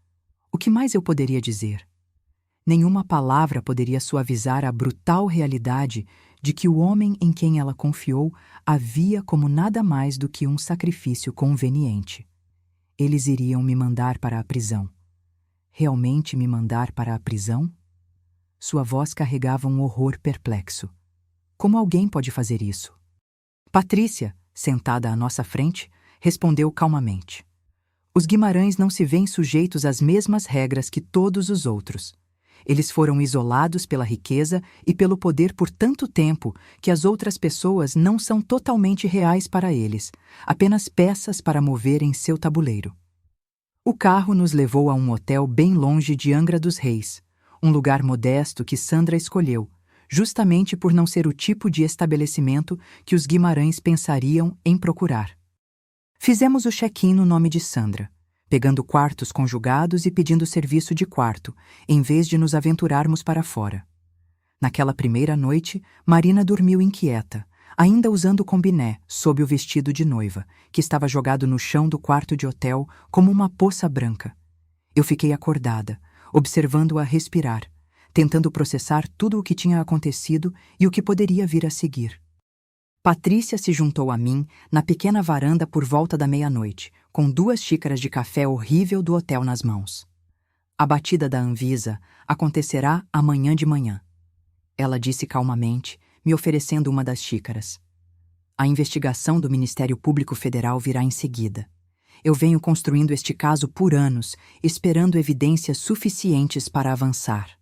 O que mais eu poderia dizer? Nenhuma palavra poderia suavizar a brutal realidade de que o homem em quem ela confiou havia como nada mais do que um sacrifício conveniente. Eles iriam me mandar para a prisão. Realmente me mandar para a prisão? Sua voz carregava um horror perplexo. Como alguém pode fazer isso? Patrícia, sentada à nossa frente, respondeu calmamente. Os Guimarães não se veem sujeitos às mesmas regras que todos os outros. Eles foram isolados pela riqueza e pelo poder por tanto tempo que as outras pessoas não são totalmente reais para eles, apenas peças para mover em seu tabuleiro. O carro nos levou a um hotel bem longe de Angra dos Reis, um lugar modesto que Sandra escolheu, justamente por não ser o tipo de estabelecimento que os Guimarães pensariam em procurar. Fizemos o check-in no nome de Sandra, pegando quartos conjugados e pedindo serviço de quarto, em vez de nos aventurarmos para fora. Naquela primeira noite, Marina dormiu inquieta, ainda usando o combiné sob o vestido de noiva, que estava jogado no chão do quarto de hotel como uma poça branca. Eu fiquei acordada, observando-a respirar, tentando processar tudo o que tinha acontecido e o que poderia vir a seguir. Patrícia se juntou a mim na pequena varanda por volta da meia-noite, com 2 xícaras de café horrível do hotel nas mãos. A batida da Anvisa acontecerá amanhã de manhã. Ela disse calmamente, me oferecendo uma das xícaras. A investigação do Ministério Público Federal virá em seguida. Eu venho construindo este caso por anos, esperando evidências suficientes para avançar.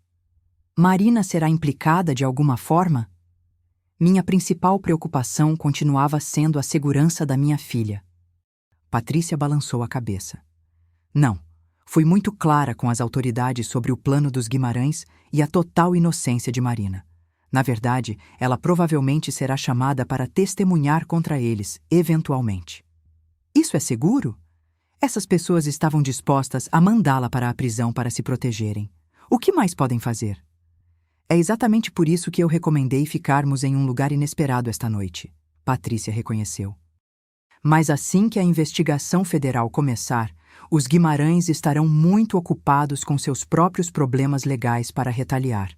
Marina será implicada de alguma forma? Minha principal preocupação continuava sendo a segurança da minha filha. Patrícia balançou a cabeça. Não, fui muito clara com as autoridades sobre o plano dos Guimarães e a total inocência de Marina. Na verdade, ela provavelmente será chamada para testemunhar contra eles, eventualmente. Isso é seguro? Essas pessoas estavam dispostas a mandá-la para a prisão para se protegerem. O que mais podem fazer? É exatamente por isso que eu recomendei ficarmos em um lugar inesperado esta noite, Patrícia reconheceu. Mas assim que a investigação federal começar, os Guimarães estarão muito ocupados com seus próprios problemas legais para retaliar.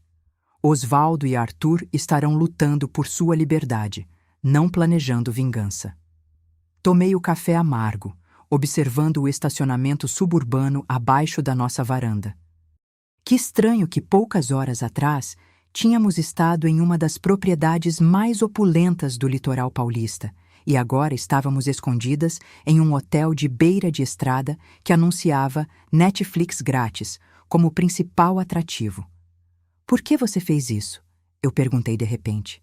Osvaldo e Arthur estarão lutando por sua liberdade, não planejando vingança. Tomei o café amargo, observando o estacionamento suburbano abaixo da nossa varanda. Que estranho que poucas horas atrás tínhamos estado em uma das propriedades mais opulentas do litoral paulista e agora estávamos escondidas em um hotel de beira de estrada que anunciava Netflix grátis como principal atrativo. Por que você fez isso? Eu perguntei de repente.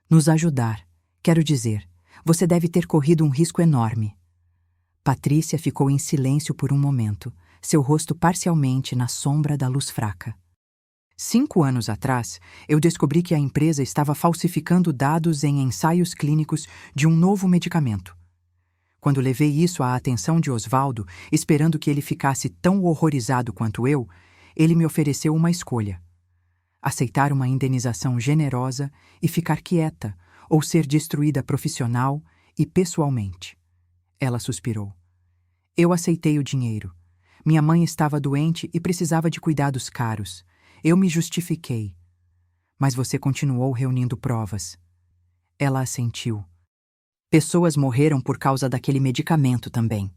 Nos ajudar. Quero dizer, você deve ter corrido um risco enorme. Patrícia ficou em silêncio por um momento, seu rosto parcialmente na sombra da luz fraca. 5 anos atrás, eu descobri que a empresa estava falsificando dados em ensaios clínicos de um novo medicamento. Quando levei isso à atenção de Osvaldo, esperando que ele ficasse tão horrorizado quanto eu, ele me ofereceu uma escolha: aceitar uma indenização generosa e ficar quieta, ou ser destruída profissional e pessoalmente. Ela suspirou. Eu aceitei o dinheiro. Minha mãe estava doente e precisava de cuidados caros. Eu me justifiquei. Mas você continuou reunindo provas. Ela assentiu. Pessoas morreram por causa daquele medicamento também.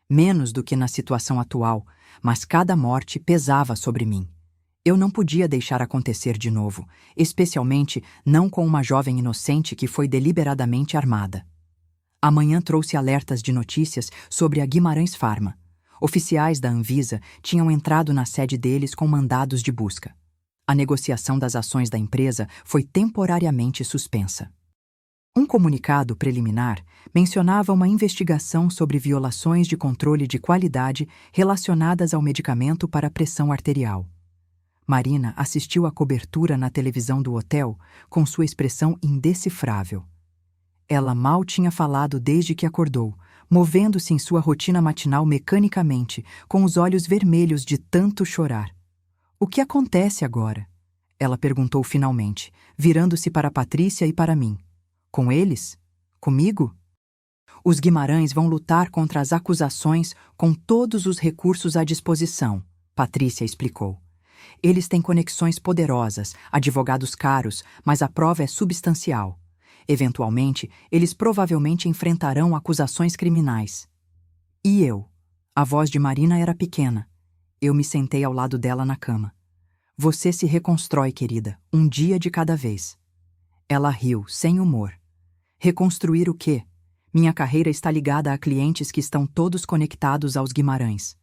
Menos do que na situação atual, mas cada morte pesava sobre mim. Eu não podia deixar acontecer de novo, especialmente não com uma jovem inocente que foi deliberadamente armada. Amanhã trouxe alertas de notícias sobre a Guimarães Pharma. Oficiais da Anvisa tinham entrado na sede deles com mandados de busca. A negociação das ações da empresa foi temporariamente suspensa. Um comunicado preliminar mencionava uma investigação sobre violações de controle de qualidade relacionadas ao medicamento para pressão arterial. Marina assistiu à cobertura na televisão do hotel com sua expressão indecifrável. Ela mal tinha falado desde que acordou, movendo-se em sua rotina matinal mecanicamente, com os olhos vermelhos de tanto chorar. O que acontece agora? Ela perguntou finalmente, virando-se para Patrícia e para mim. Com eles? Comigo? Os Guimarães vão lutar contra as acusações com todos os recursos à disposição, Patrícia explicou. Eles têm conexões poderosas, advogados caros, mas a prova é substancial. Eventualmente, eles provavelmente enfrentarão acusações criminais. E eu? A voz de Marina era pequena. Eu me sentei ao lado dela na cama. Você se reconstrói, querida, um dia de cada vez. Ela riu, sem humor. Reconstruir o quê? Minha carreira está ligada a clientes que estão todos conectados aos Guimarães.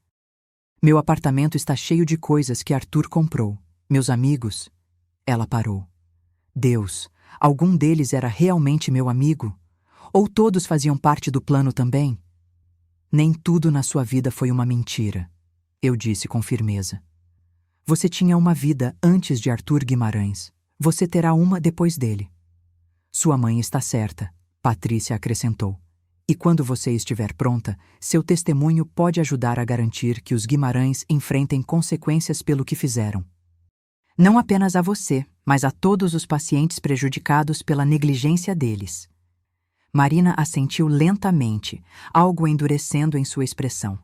Meu apartamento está cheio de coisas que Arthur comprou. Meus amigos. Ela parou. Deus, algum deles era realmente meu amigo? Ou todos faziam parte do plano também? Nem tudo na sua vida foi uma mentira, eu disse com firmeza. Você tinha uma vida antes de Arthur Guimarães. Você terá uma depois dele. Sua mãe está certa, Patrícia acrescentou. E quando você estiver pronta, seu testemunho pode ajudar a garantir que os Guimarães enfrentem consequências pelo que fizeram. Não apenas a você, mas a todos os pacientes prejudicados pela negligência deles. Marina assentiu lentamente, algo endurecendo em sua expressão.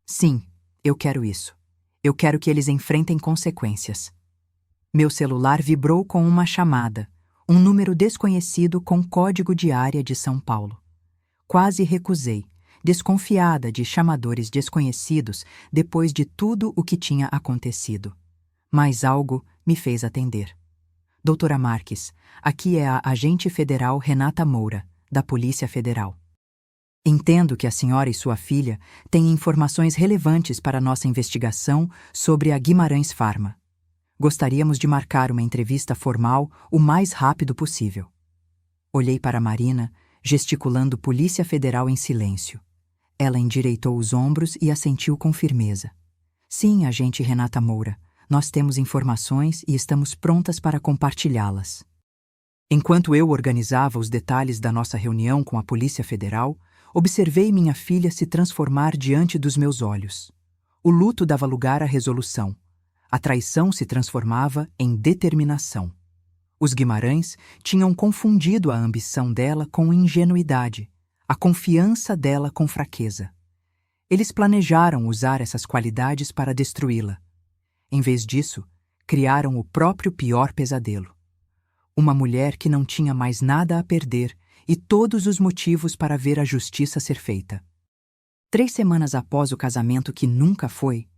Sim, eu quero isso. Eu quero que eles enfrentem consequências. Meu celular vibrou com uma chamada, um número desconhecido com código de área de São Paulo. Quase recusei, desconfiada de chamadores desconhecidos depois de tudo o que tinha acontecido. Mas algo me fez atender. Doutora Marques, aqui é a agente federal Renata Moura, da Polícia Federal. Entendo que a senhora e sua filha têm informações relevantes para nossa investigação sobre a Guimarães Pharma. Gostaríamos de marcar uma entrevista formal o mais rápido possível. Olhei para Marina, gesticulando Polícia Federal em silêncio. Ela endireitou os ombros e assentiu com firmeza. Sim, agente Renata Moura, nós temos informações e estamos prontas para compartilhá-las. Enquanto eu organizava os detalhes da nossa reunião com a Polícia Federal, observei minha filha se transformar diante dos meus olhos. O luto dava lugar à resolução. A traição se transformava em determinação. Os Guimarães tinham confundido a ambição dela com ingenuidade, a confiança dela com fraqueza. Eles planejaram usar essas qualidades para destruí-la. Em vez disso, criaram o próprio pior pesadelo. Uma mulher que não tinha mais nada a perder e todos os motivos para ver a justiça ser feita. 3 semanas após o casamento que nunca foi,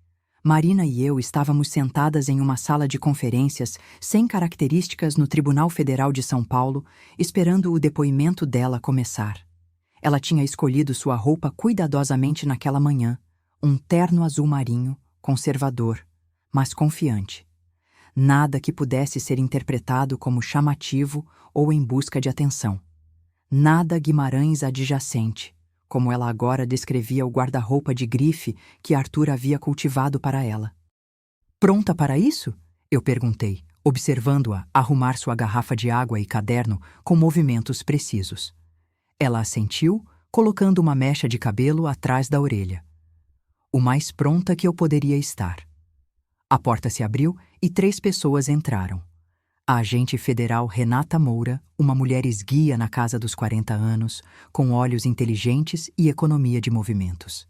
Marina e eu estávamos sentadas em uma sala de conferências sem características no Tribunal Federal de São Paulo, esperando o depoimento dela começar. Ela tinha escolhido sua roupa cuidadosamente naquela manhã, um terno azul marinho, conservador, mas confiante. Nada que pudesse ser interpretado como chamativo ou em busca de atenção. Nada Guimarães adjacente, como ela agora descrevia o guarda-roupa de grife que Arthur havia cultivado para ela. Pronta para isso? Eu perguntei, observando-a arrumar sua garrafa de água e caderno com movimentos precisos. Ela assentiu, colocando uma mecha de cabelo atrás da orelha. O mais pronta que eu poderia estar. A porta se abriu e 3 pessoas entraram. A agente federal Renata Moura, uma mulher esguia na casa dos 40 anos, com olhos inteligentes e economia de movimentos.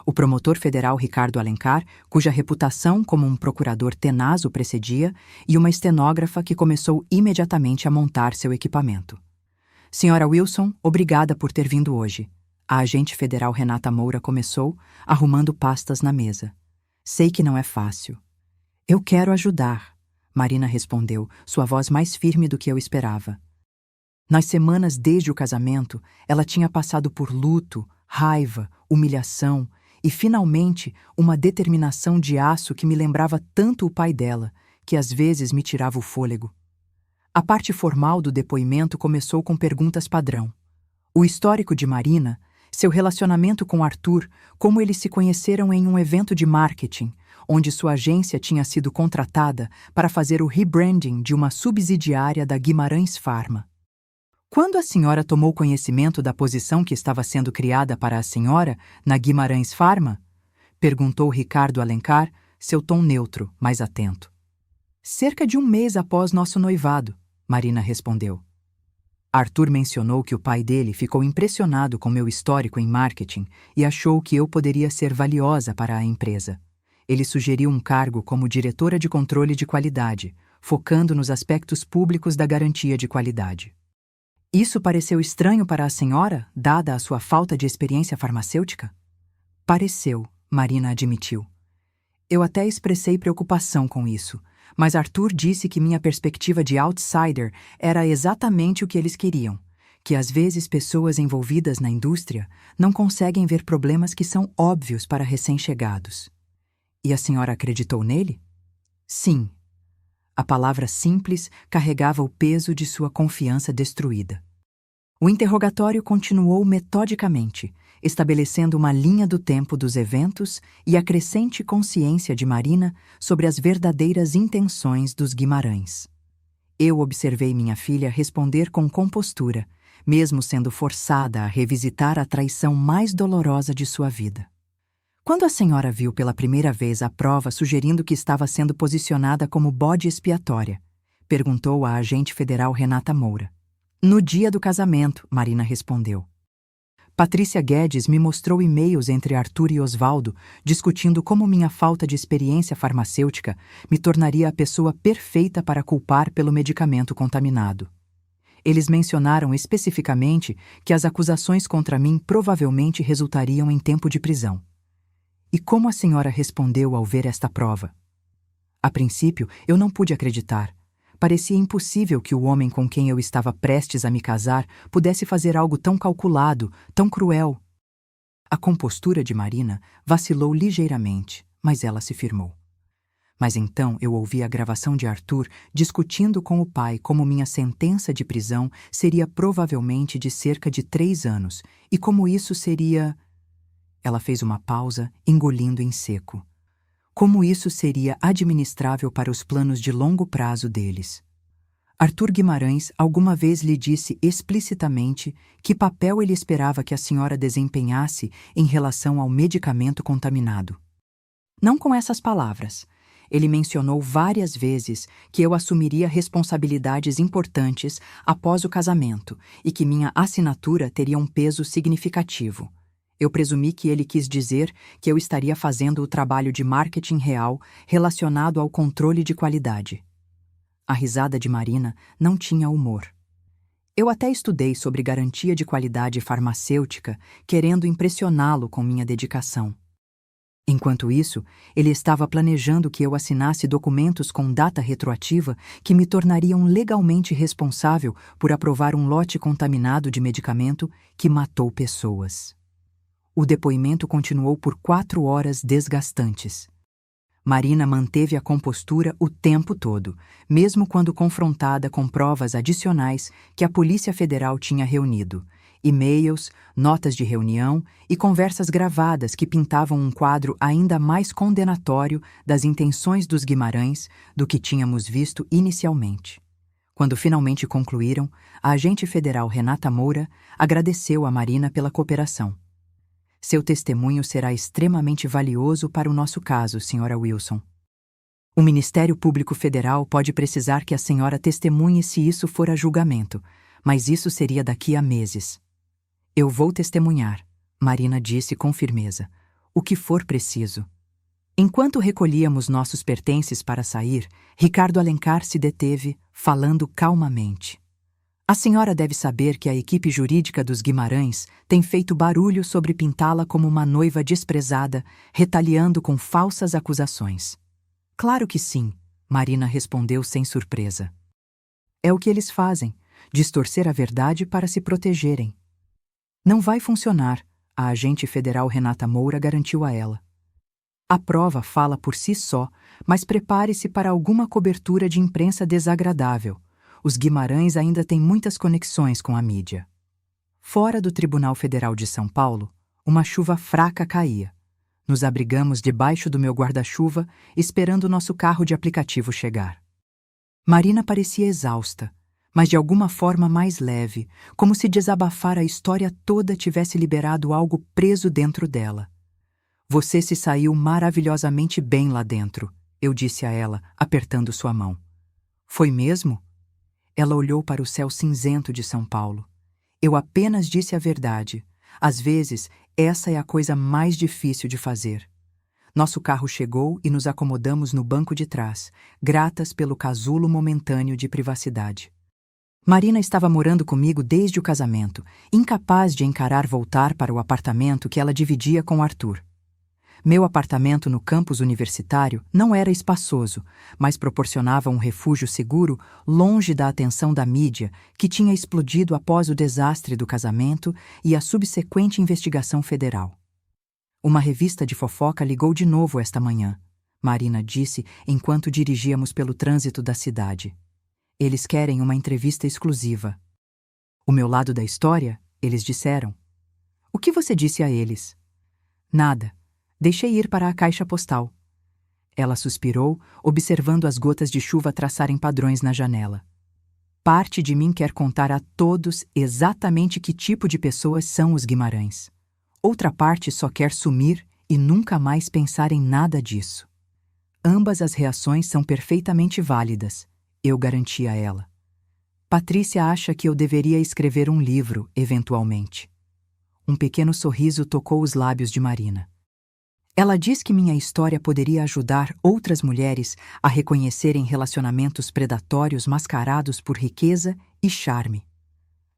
O promotor federal Ricardo Alencar, cuja reputação como um procurador tenaz o precedia, e uma estenógrafa que começou imediatamente a montar seu equipamento. Senhora Wilson, obrigada por ter vindo hoje. A agente federal Renata Moura começou, arrumando pastas na mesa. Sei que não é fácil. Eu quero ajudar. Marina respondeu, sua voz mais firme do que eu esperava. Nas semanas desde o casamento, ela tinha passado por luto, raiva, humilhação e, finalmente, uma determinação de aço que me lembrava tanto o pai dela, que às vezes me tirava o fôlego. A parte formal do depoimento começou com perguntas padrão. O histórico de Marina, seu relacionamento com Arthur, como eles se conheceram em um evento de marketing, onde sua agência tinha sido contratada para fazer o rebranding de uma subsidiária da Guimarães Pharma. Quando a senhora tomou conhecimento da posição que estava sendo criada para a senhora na Guimarães Pharma? Perguntou Ricardo Alencar, seu tom neutro, mas atento. Cerca de 1 mês após nosso noivado, Marina respondeu. Arthur mencionou que o pai dele ficou impressionado com meu histórico em marketing e achou que eu poderia ser valiosa para a empresa. Ele sugeriu um cargo como diretora de controle de qualidade, focando nos aspectos públicos da garantia de qualidade. Isso pareceu estranho para a senhora, dada a sua falta de experiência farmacêutica? Pareceu, Marina admitiu. Eu até expressei preocupação com isso, mas Arthur disse que minha perspectiva de outsider era exatamente o que eles queriam, que às vezes pessoas envolvidas na indústria não conseguem ver problemas que são óbvios para recém-chegados. E a senhora acreditou nele? Sim. A palavra simples carregava o peso de sua confiança destruída. O interrogatório continuou metodicamente, estabelecendo uma linha do tempo dos eventos e a crescente consciência de Marina sobre as verdadeiras intenções dos Guimarães. Eu observei minha filha responder com compostura, mesmo sendo forçada a revisitar a traição mais dolorosa de sua vida. Quando a senhora viu pela primeira vez a prova sugerindo que estava sendo posicionada como bode expiatória? Perguntou a agente federal Renata Moura. No dia do casamento, Marina respondeu. Patrícia Guedes me mostrou e-mails entre Arthur e Osvaldo discutindo como minha falta de experiência farmacêutica me tornaria a pessoa perfeita para culpar pelo medicamento contaminado. Eles mencionaram especificamente que as acusações contra mim provavelmente resultariam em tempo de prisão. E como a senhora respondeu ao ver esta prova? A princípio, eu não pude acreditar. Parecia impossível que o homem com quem eu estava prestes a me casar pudesse fazer algo tão calculado, tão cruel. A compostura de Marina vacilou ligeiramente, mas ela se firmou. Mas então eu ouvi a gravação de Arthur discutindo com o pai como minha sentença de prisão seria provavelmente de cerca de 3 anos, e como isso seria... Ela fez uma pausa, engolindo em seco. Como isso seria administrável para os planos de longo prazo deles. Arthur Guimarães alguma vez lhe disse explicitamente que papel ele esperava que a senhora desempenhasse em relação ao medicamento contaminado. Não com essas palavras. Ele mencionou várias vezes que eu assumiria responsabilidades importantes após o casamento e que minha assinatura teria um peso significativo. Eu presumi que ele quis dizer que eu estaria fazendo o trabalho de marketing real relacionado ao controle de qualidade. A risada de Marina não tinha humor. Eu até estudei sobre garantia de qualidade farmacêutica, querendo impressioná-lo com minha dedicação. Enquanto isso, ele estava planejando que eu assinasse documentos com data retroativa que me tornariam legalmente responsável por aprovar um lote contaminado de medicamento que matou pessoas. O depoimento continuou por 4 horas desgastantes. Marina manteve a compostura o tempo todo, mesmo quando confrontada com provas adicionais que a Polícia Federal tinha reunido, e-mails, notas de reunião e conversas gravadas que pintavam um quadro ainda mais condenatório das intenções dos Guimarães do que tínhamos visto inicialmente. Quando finalmente concluíram, a agente federal Renata Moura agradeceu a Marina pela cooperação. Seu testemunho será extremamente valioso para o nosso caso, Sra. Wilson. O Ministério Público Federal pode precisar que a senhora testemunhe se isso for a julgamento, mas isso seria daqui a meses. Eu vou testemunhar, Marina disse com firmeza, o que for preciso. Enquanto recolhíamos nossos pertences para sair, Ricardo Alencar se deteve, falando calmamente. A senhora deve saber que a equipe jurídica dos Guimarães tem feito barulho sobre pintá-la como uma noiva desprezada, retaliando com falsas acusações. Claro que sim, Marina respondeu sem surpresa. É o que eles fazem, distorcer a verdade para se protegerem. Não vai funcionar, a agente federal Renata Moura garantiu a ela. A prova fala por si só, mas prepare-se para alguma cobertura de imprensa desagradável. Os Guimarães ainda têm muitas conexões com a mídia. Fora do Tribunal Federal de São Paulo, uma chuva fraca caía. Nos abrigamos debaixo do meu guarda-chuva, esperando nosso carro de aplicativo chegar. Marina parecia exausta, mas de alguma forma mais leve, como se desabafar a história toda tivesse liberado algo preso dentro dela. Você se saiu maravilhosamente bem lá dentro, eu disse a ela, apertando sua mão. Foi mesmo? Ela olhou para o céu cinzento de São Paulo. Eu apenas disse a verdade. Às vezes, essa é a coisa mais difícil de fazer. Nosso carro chegou e nos acomodamos no banco de trás, gratas pelo casulo momentâneo de privacidade. Marina estava morando comigo desde o casamento, incapaz de encarar voltar para o apartamento que ela dividia com Arthur. Meu apartamento no campus universitário não era espaçoso, mas proporcionava um refúgio seguro longe da atenção da mídia, que tinha explodido após o desastre do casamento e a subsequente investigação federal. Uma revista de fofoca ligou de novo esta manhã, Marina disse enquanto dirigíamos pelo trânsito da cidade. Eles querem uma entrevista exclusiva. O meu lado da história, eles disseram. O que você disse a eles? Nada. Deixei ir para a caixa postal. Ela suspirou, observando as gotas de chuva traçarem padrões na janela. Parte de mim quer contar a todos exatamente que tipo de pessoas são os Guimarães. Outra parte só quer sumir e nunca mais pensar em nada disso. Ambas as reações são perfeitamente válidas, eu garanti a ela. Patrícia acha que eu deveria escrever um livro, eventualmente. Um pequeno sorriso tocou os lábios de Marina. Ela diz que minha história poderia ajudar outras mulheres a reconhecerem relacionamentos predatórios mascarados por riqueza e charme.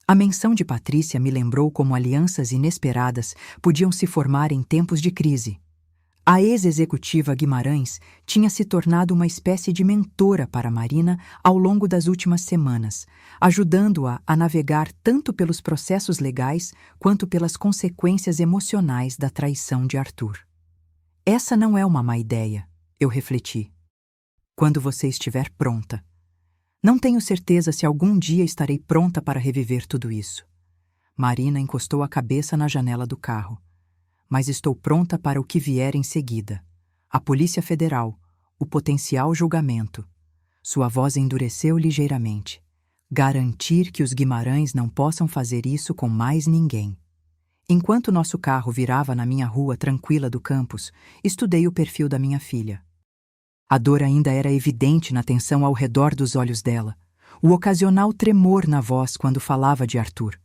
A menção de Patrícia me lembrou como alianças inesperadas podiam se formar em tempos de crise. A ex-executiva Guimarães tinha se tornado uma espécie de mentora para Marina ao longo das últimas semanas, ajudando-a a navegar tanto pelos processos legais quanto pelas consequências emocionais da traição de Arthur. Essa não é uma má ideia, eu refleti. Quando você estiver pronta. Não tenho certeza se algum dia estarei pronta para reviver tudo isso. Marina encostou a cabeça na janela do carro. Mas estou pronta para o que vier em seguida. A Polícia Federal, o potencial julgamento. Sua voz endureceu ligeiramente. Garantir que os Guimarães não possam fazer isso com mais ninguém. Enquanto nosso carro virava na minha rua tranquila do campus, estudei o perfil da minha filha. A dor ainda era evidente na tensão ao redor dos olhos dela, o ocasional tremor na voz quando falava de Arthur.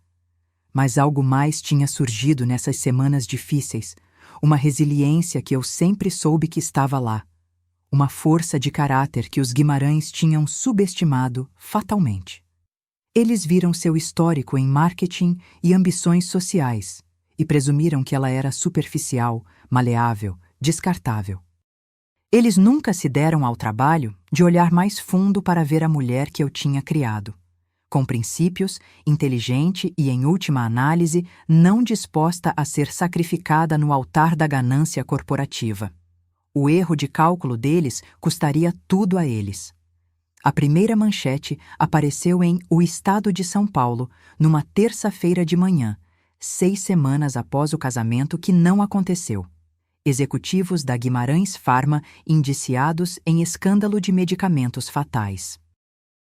Mas algo mais tinha surgido nessas semanas difíceis, uma resiliência que eu sempre soube que estava lá, uma força de caráter que os Guimarães tinham subestimado fatalmente. Eles viram seu histórico em marketing e ambições sociais, e presumiram que ela era superficial, maleável, descartável. Eles nunca se deram ao trabalho de olhar mais fundo para ver a mulher que eu tinha criado. Com princípios, inteligente e, em última análise, não disposta a ser sacrificada no altar da ganância corporativa. O erro de cálculo deles custaria tudo a eles. A primeira manchete apareceu em O Estado de São Paulo, numa terça-feira de manhã, 6 semanas após o casamento que não aconteceu. Executivos da Guimarães Pharma indiciados em escândalo de medicamentos fatais.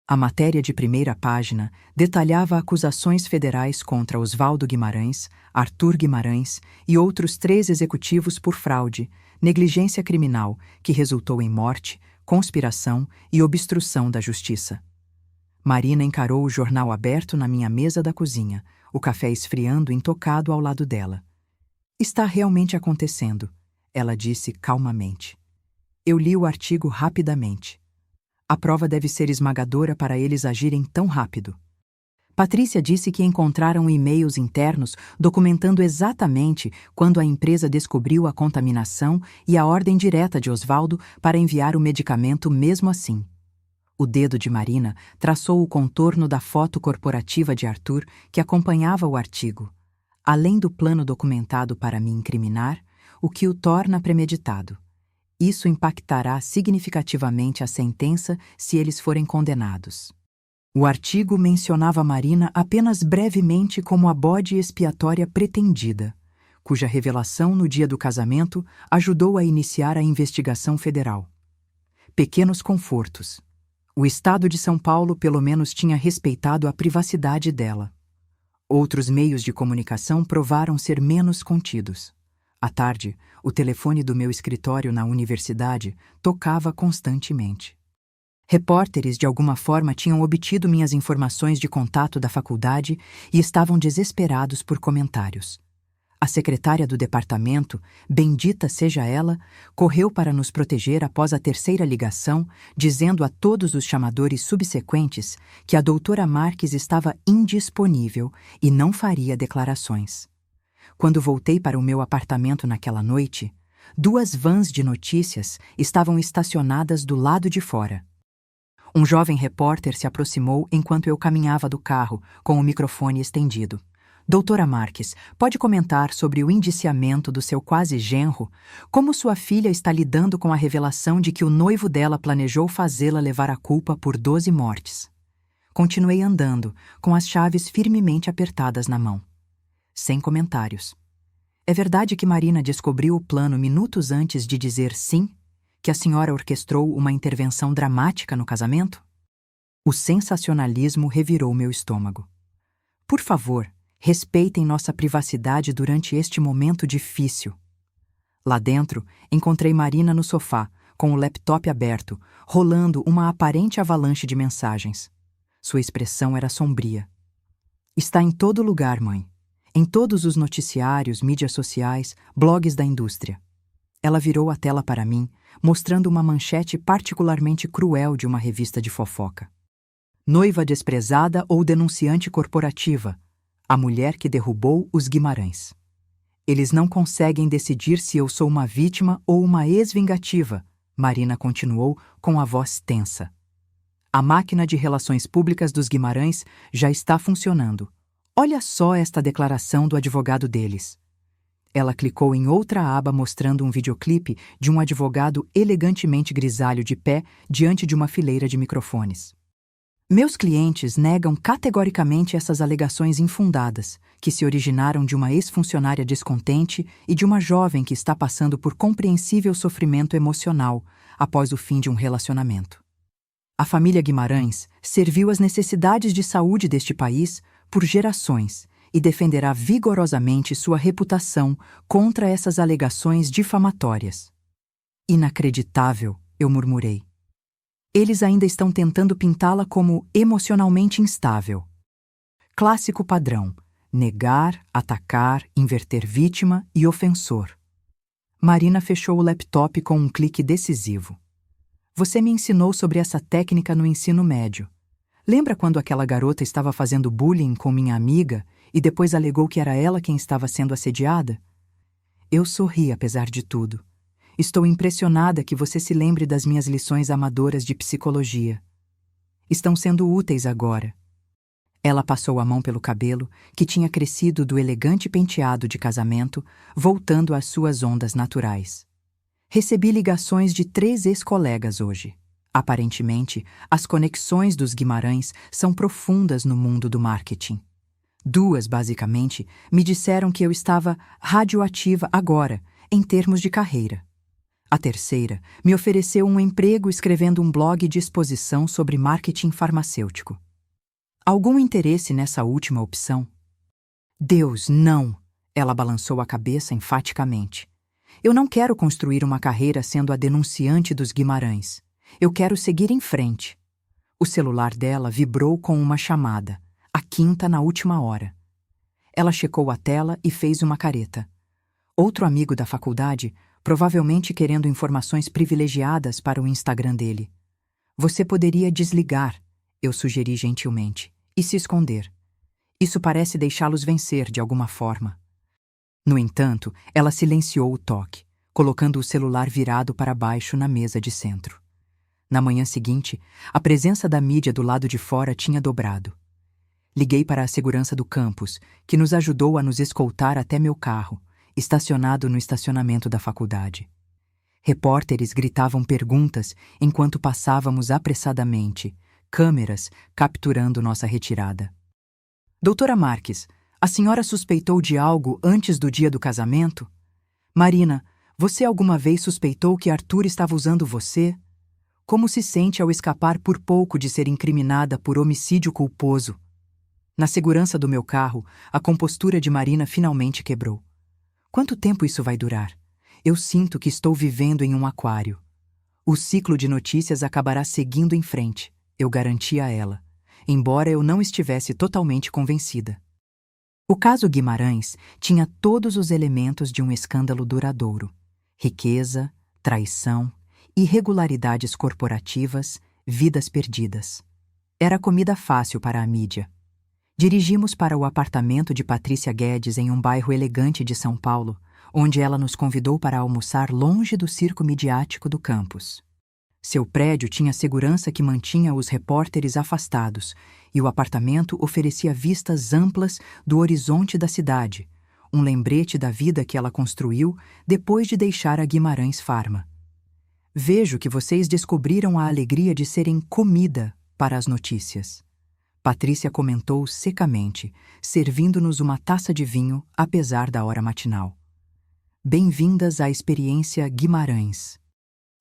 A matéria de primeira página detalhava acusações federais contra Oswaldo Guimarães, Arthur Guimarães e outros 3 executivos por fraude, negligência criminal, que resultou em morte, conspiração e obstrução da justiça. Marina encarou o jornal aberto na minha mesa da cozinha, o café esfriando intocado ao lado dela. Está realmente acontecendo, ela disse calmamente. Eu li o artigo rapidamente. A prova deve ser esmagadora para eles agirem tão rápido. Patrícia disse que encontraram e-mails internos documentando exatamente quando a empresa descobriu a contaminação e a ordem direta de Oswaldo para enviar o medicamento mesmo assim. O dedo de Marina traçou o contorno da foto corporativa de Arthur que acompanhava o artigo, além do plano documentado para me incriminar, o que o torna premeditado. Isso impactará significativamente a sentença se eles forem condenados. O artigo mencionava Marina apenas brevemente como a bode expiatória pretendida, cuja revelação no dia do casamento ajudou a iniciar a investigação federal. Pequenos confortos. O Estado de São Paulo pelo menos tinha respeitado a privacidade dela. Outros meios de comunicação provaram ser menos contidos. À tarde, o telefone do meu escritório na universidade tocava constantemente. Repórteres de alguma forma tinham obtido minhas informações de contato da faculdade e estavam desesperados por comentários. A secretária do departamento, bendita seja ela, correu para nos proteger após a terceira ligação, dizendo a todos os chamadores subsequentes que a doutora Marques estava indisponível e não faria declarações. Quando voltei para o meu apartamento naquela noite, 2 vans de notícias estavam estacionadas do lado de fora. Um jovem repórter se aproximou enquanto eu caminhava do carro, com o microfone estendido. Doutora Marques, pode comentar sobre o indiciamento do seu quase-genro? Como sua filha está lidando com a revelação de que o noivo dela planejou fazê-la levar a culpa por 12 mortes? Continuei andando, com as chaves firmemente apertadas na mão. Sem comentários. É verdade que Marina descobriu o plano minutos antes de dizer sim? Que a senhora orquestrou uma intervenção dramática no casamento? O sensacionalismo revirou meu estômago. Por favor, respeitem nossa privacidade durante este momento difícil. Lá dentro, encontrei Marina no sofá, com o laptop aberto, rolando uma aparente avalanche de mensagens. Sua expressão era sombria. Está em todo lugar, mãe. Em todos os noticiários, mídias sociais, blogs da indústria. Ela virou a tela para mim, mostrando uma manchete particularmente cruel de uma revista de fofoca. Noiva desprezada ou denunciante corporativa, a mulher que derrubou os Guimarães. Eles não conseguem decidir se eu sou uma vítima ou uma ex-vingativa, Marina continuou com a voz tensa. A máquina de relações públicas dos Guimarães já está funcionando. Olha só esta declaração do advogado deles. Ela clicou em outra aba mostrando um videoclipe de um advogado elegantemente grisalho de pé diante de uma fileira de microfones. Meus clientes negam categoricamente essas alegações infundadas, que se originaram de uma ex-funcionária descontente e de uma jovem que está passando por compreensível sofrimento emocional após o fim de um relacionamento. A família Guimarães serviu às necessidades de saúde deste país por gerações e defenderá vigorosamente sua reputação contra essas alegações difamatórias. Inacreditável, eu murmurei. Eles ainda estão tentando pintá-la como emocionalmente instável. Clássico padrão: negar, atacar, inverter vítima e ofensor. Marina fechou o laptop com um clique decisivo. Você me ensinou sobre essa técnica no ensino médio. Lembra quando aquela garota estava fazendo bullying com minha amiga e depois alegou que era ela quem estava sendo assediada? Eu sorri apesar de tudo. Estou impressionada que você se lembre das minhas lições amadoras de psicologia. Estão sendo úteis agora. Ela passou a mão pelo cabelo, que tinha crescido do elegante penteado de casamento, voltando às suas ondas naturais. Recebi ligações de 3 ex-colegas hoje. Aparentemente, as conexões dos Guimarães são profundas no mundo do marketing. 2, basicamente, me disseram que eu estava radioativa agora, em termos de carreira. A terceira me ofereceu um emprego escrevendo um blog de exposição sobre marketing farmacêutico. Algum interesse nessa última opção? Deus, não! Ela balançou a cabeça enfaticamente. Eu não quero construir uma carreira sendo a denunciante dos Guimarães. Eu quero seguir em frente. O celular dela vibrou com uma chamada, a 5ª na última hora. Ela checou a tela e fez uma careta. Outro amigo da faculdade, provavelmente querendo informações privilegiadas para o Instagram dele. Você poderia desligar, eu sugeri gentilmente, e se esconder. Isso parece deixá-los vencer de alguma forma. No entanto, ela silenciou o toque, colocando o celular virado para baixo na mesa de centro. Na manhã seguinte, a presença da mídia do lado de fora tinha dobrado. Liguei para a segurança do campus, que nos ajudou a nos escoltar até meu carro, estacionado no estacionamento da faculdade. Repórteres gritavam perguntas enquanto passávamos apressadamente, câmeras capturando nossa retirada. Doutora Marques, a senhora suspeitou de algo antes do dia do casamento? Marina, você alguma vez suspeitou que Arthur estava usando você? Como se sente ao escapar por pouco de ser incriminada por homicídio culposo? Na segurança do meu carro, a compostura de Marina finalmente quebrou. Quanto tempo isso vai durar? Eu sinto que estou vivendo em um aquário. O ciclo de notícias acabará seguindo em frente, eu garanti a ela, embora eu não estivesse totalmente convencida. O caso Guimarães tinha todos os elementos de um escândalo duradouro: riqueza, traição, irregularidades corporativas, vidas perdidas. Era comida fácil para a mídia. Dirigimos para o apartamento de Patrícia Guedes em um bairro elegante de São Paulo, onde ela nos convidou para almoçar longe do circo midiático do campus. Seu prédio tinha segurança que mantinha os repórteres afastados, e o apartamento oferecia vistas amplas do horizonte da cidade, um lembrete da vida que ela construiu depois de deixar a Guimarães Pharma. Vejo que vocês descobriram a alegria de serem comida para as notícias. Patrícia comentou secamente, servindo-nos uma taça de vinho, apesar da hora matinal. Bem-vindas à experiência Guimarães.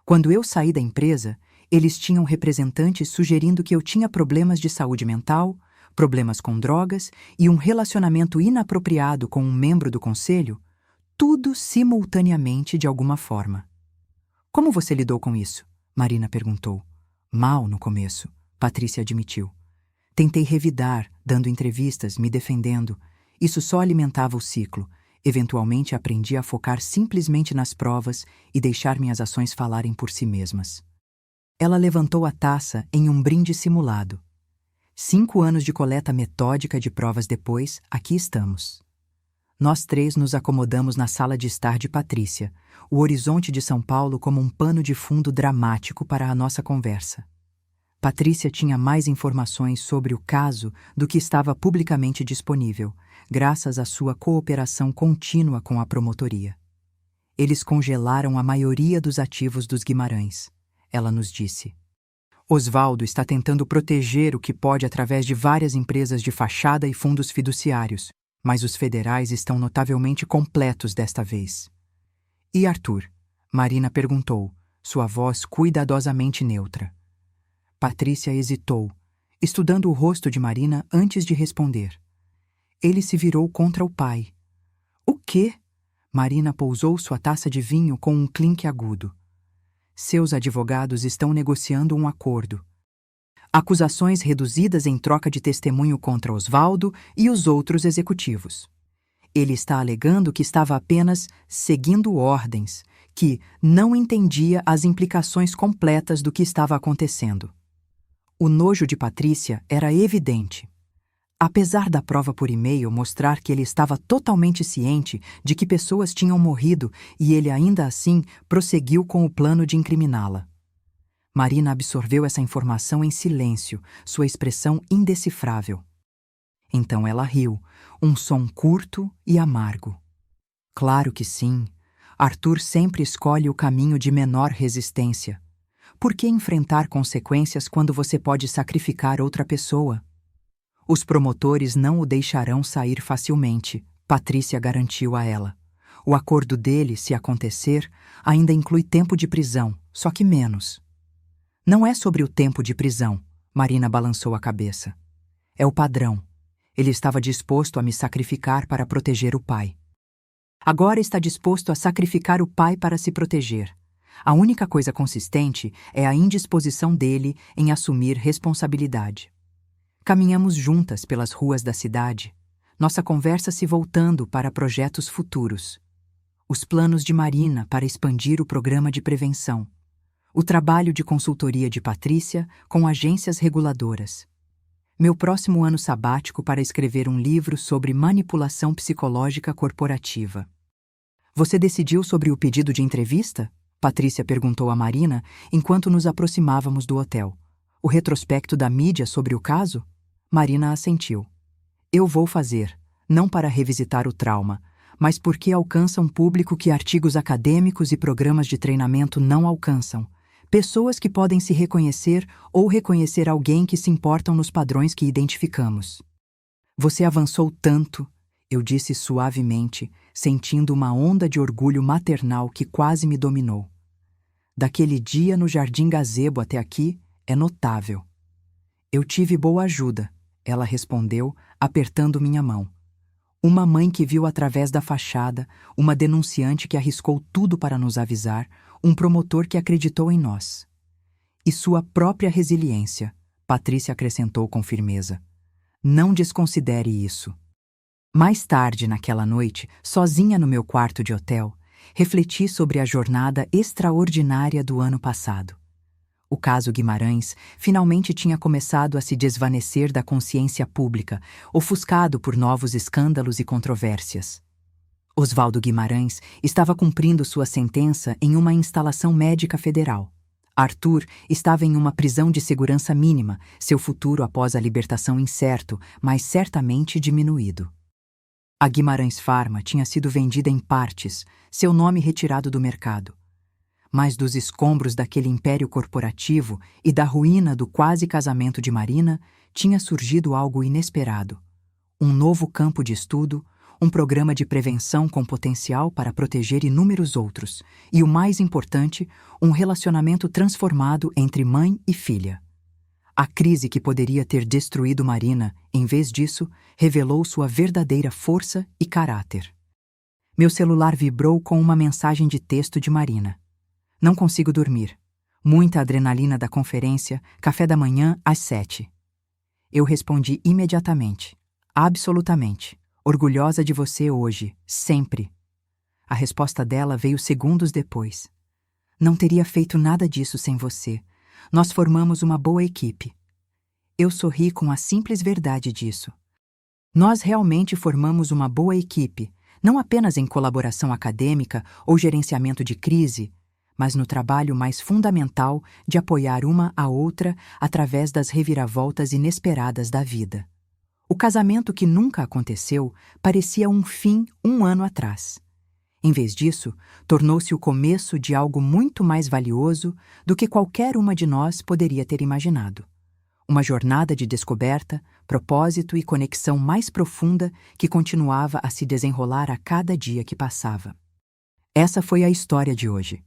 Quando eu saí da empresa, eles tinham representantes sugerindo que eu tinha problemas de saúde mental, problemas com drogas e um relacionamento inapropriado com um membro do conselho, tudo simultaneamente de alguma forma. Como você lidou com isso? Marina perguntou. Mal no começo, Patrícia admitiu. Tentei revidar, dando entrevistas, me defendendo. Isso só alimentava o ciclo. Eventualmente aprendi a focar simplesmente nas provas e deixar minhas ações falarem por si mesmas. Ela levantou a taça em um brinde simulado. 5 anos de coleta metódica de provas depois, aqui estamos. Nós 3 nos acomodamos na sala de estar de Patrícia, o horizonte de São Paulo como um pano de fundo dramático para a nossa conversa. Patrícia tinha mais informações sobre o caso do que estava publicamente disponível, graças à sua cooperação contínua com a promotoria. Eles congelaram a maioria dos ativos dos Guimarães, ela nos disse. Osvaldo está tentando proteger o que pode através de várias empresas de fachada e fundos fiduciários, mas os federais estão notavelmente completos desta vez. E Arthur? Marina perguntou, sua voz cuidadosamente neutra. Patrícia hesitou, estudando o rosto de Marina antes de responder. Ele se virou contra o pai. O quê? Marina pousou sua taça de vinho com um clink agudo. Seus advogados estão negociando um acordo. Acusações reduzidas em troca de testemunho contra Osvaldo e os outros executivos. Ele está alegando que estava apenas seguindo ordens, que não entendia as implicações completas do que estava acontecendo. O nojo de Patrícia era evidente. Apesar da prova por e-mail mostrar que ele estava totalmente ciente de que pessoas tinham morrido e ele ainda assim prosseguiu com o plano de incriminá-la. Marina absorveu essa informação em silêncio, sua expressão indecifrável. Então ela riu, um som curto e amargo. Claro que sim. Arthur sempre escolhe o caminho de menor resistência. Por que enfrentar consequências quando você pode sacrificar outra pessoa? Os promotores não o deixarão sair facilmente, Patrícia garantiu a ela. O acordo dele, se acontecer, ainda inclui tempo de prisão, só que menos. Não é sobre o tempo de prisão, Marina balançou a cabeça. É o padrão. Ele estava disposto a me sacrificar para proteger o pai. Agora está disposto a sacrificar o pai para se proteger. A única coisa consistente é a indisposição dele em assumir responsabilidade. Caminhamos juntas pelas ruas da cidade, nossa conversa se voltando para projetos futuros. Os planos de Marina para expandir o programa de prevenção. O trabalho de consultoria de Patrícia com agências reguladoras. Meu próximo ano sabático para escrever um livro sobre manipulação psicológica corporativa. Você decidiu sobre o pedido de entrevista? Patrícia perguntou a Marina enquanto nos aproximávamos do hotel. O retrospecto da mídia sobre o caso? Marina assentiu. Eu vou fazer, não para revisitar o trauma, mas porque alcança um público que artigos acadêmicos e programas de treinamento não alcançam. Pessoas que podem se reconhecer ou reconhecer alguém que se importam nos padrões que identificamos. Você avançou tanto, eu disse suavemente, sentindo uma onda de orgulho maternal que quase me dominou. Daquele dia no Jardim Gazebo até aqui, é notável. Eu tive boa ajuda, ela respondeu, apertando minha mão. Uma mãe que viu através da fachada, uma denunciante que arriscou tudo para nos avisar, um promotor que acreditou em nós. E sua própria resiliência, Patrícia acrescentou com firmeza. Não desconsidere isso. Mais tarde naquela noite, sozinha no meu quarto de hotel, refleti sobre a jornada extraordinária do ano passado. O caso Guimarães finalmente tinha começado a se desvanecer da consciência pública, ofuscado por novos escândalos e controvérsias. Oswaldo Guimarães estava cumprindo sua sentença em uma instalação médica federal. Arthur estava em uma prisão de segurança mínima, seu futuro após a libertação incerto, mas certamente diminuído. A Guimarães Pharma tinha sido vendida em partes, seu nome retirado do mercado. Mas dos escombros daquele império corporativo e da ruína do quase casamento de Marina, tinha surgido algo inesperado. Um novo campo de estudo, um programa de prevenção com potencial para proteger inúmeros outros, e o mais importante, um relacionamento transformado entre mãe e filha. A crise que poderia ter destruído Marina, em vez disso, revelou sua verdadeira força e caráter. Meu celular vibrou com uma mensagem de texto de Marina. Não consigo dormir. Muita adrenalina da conferência, café da manhã às 7. Eu respondi imediatamente. Absolutamente. Orgulhosa de você hoje, sempre. A resposta dela veio segundos depois. Não teria feito nada disso sem você. Nós formamos uma boa equipe. Eu sorri com a simples verdade disso. Nós realmente formamos uma boa equipe, não apenas em colaboração acadêmica ou gerenciamento de crise, mas no trabalho mais fundamental de apoiar uma a outra através das reviravoltas inesperadas da vida. O casamento que nunca aconteceu parecia um fim 1 ano atrás. Em vez disso, tornou-se o começo de algo muito mais valioso do que qualquer uma de nós poderia ter imaginado. Uma jornada de descoberta, propósito e conexão mais profunda que continuava a se desenrolar a cada dia que passava. Essa foi a história de hoje.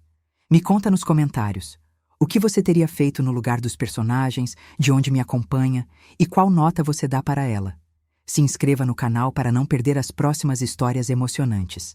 Me conta nos comentários. O que você teria feito no lugar dos personagens, de onde me acompanha e qual nota você dá para ela? Se inscreva no canal para não perder as próximas histórias emocionantes.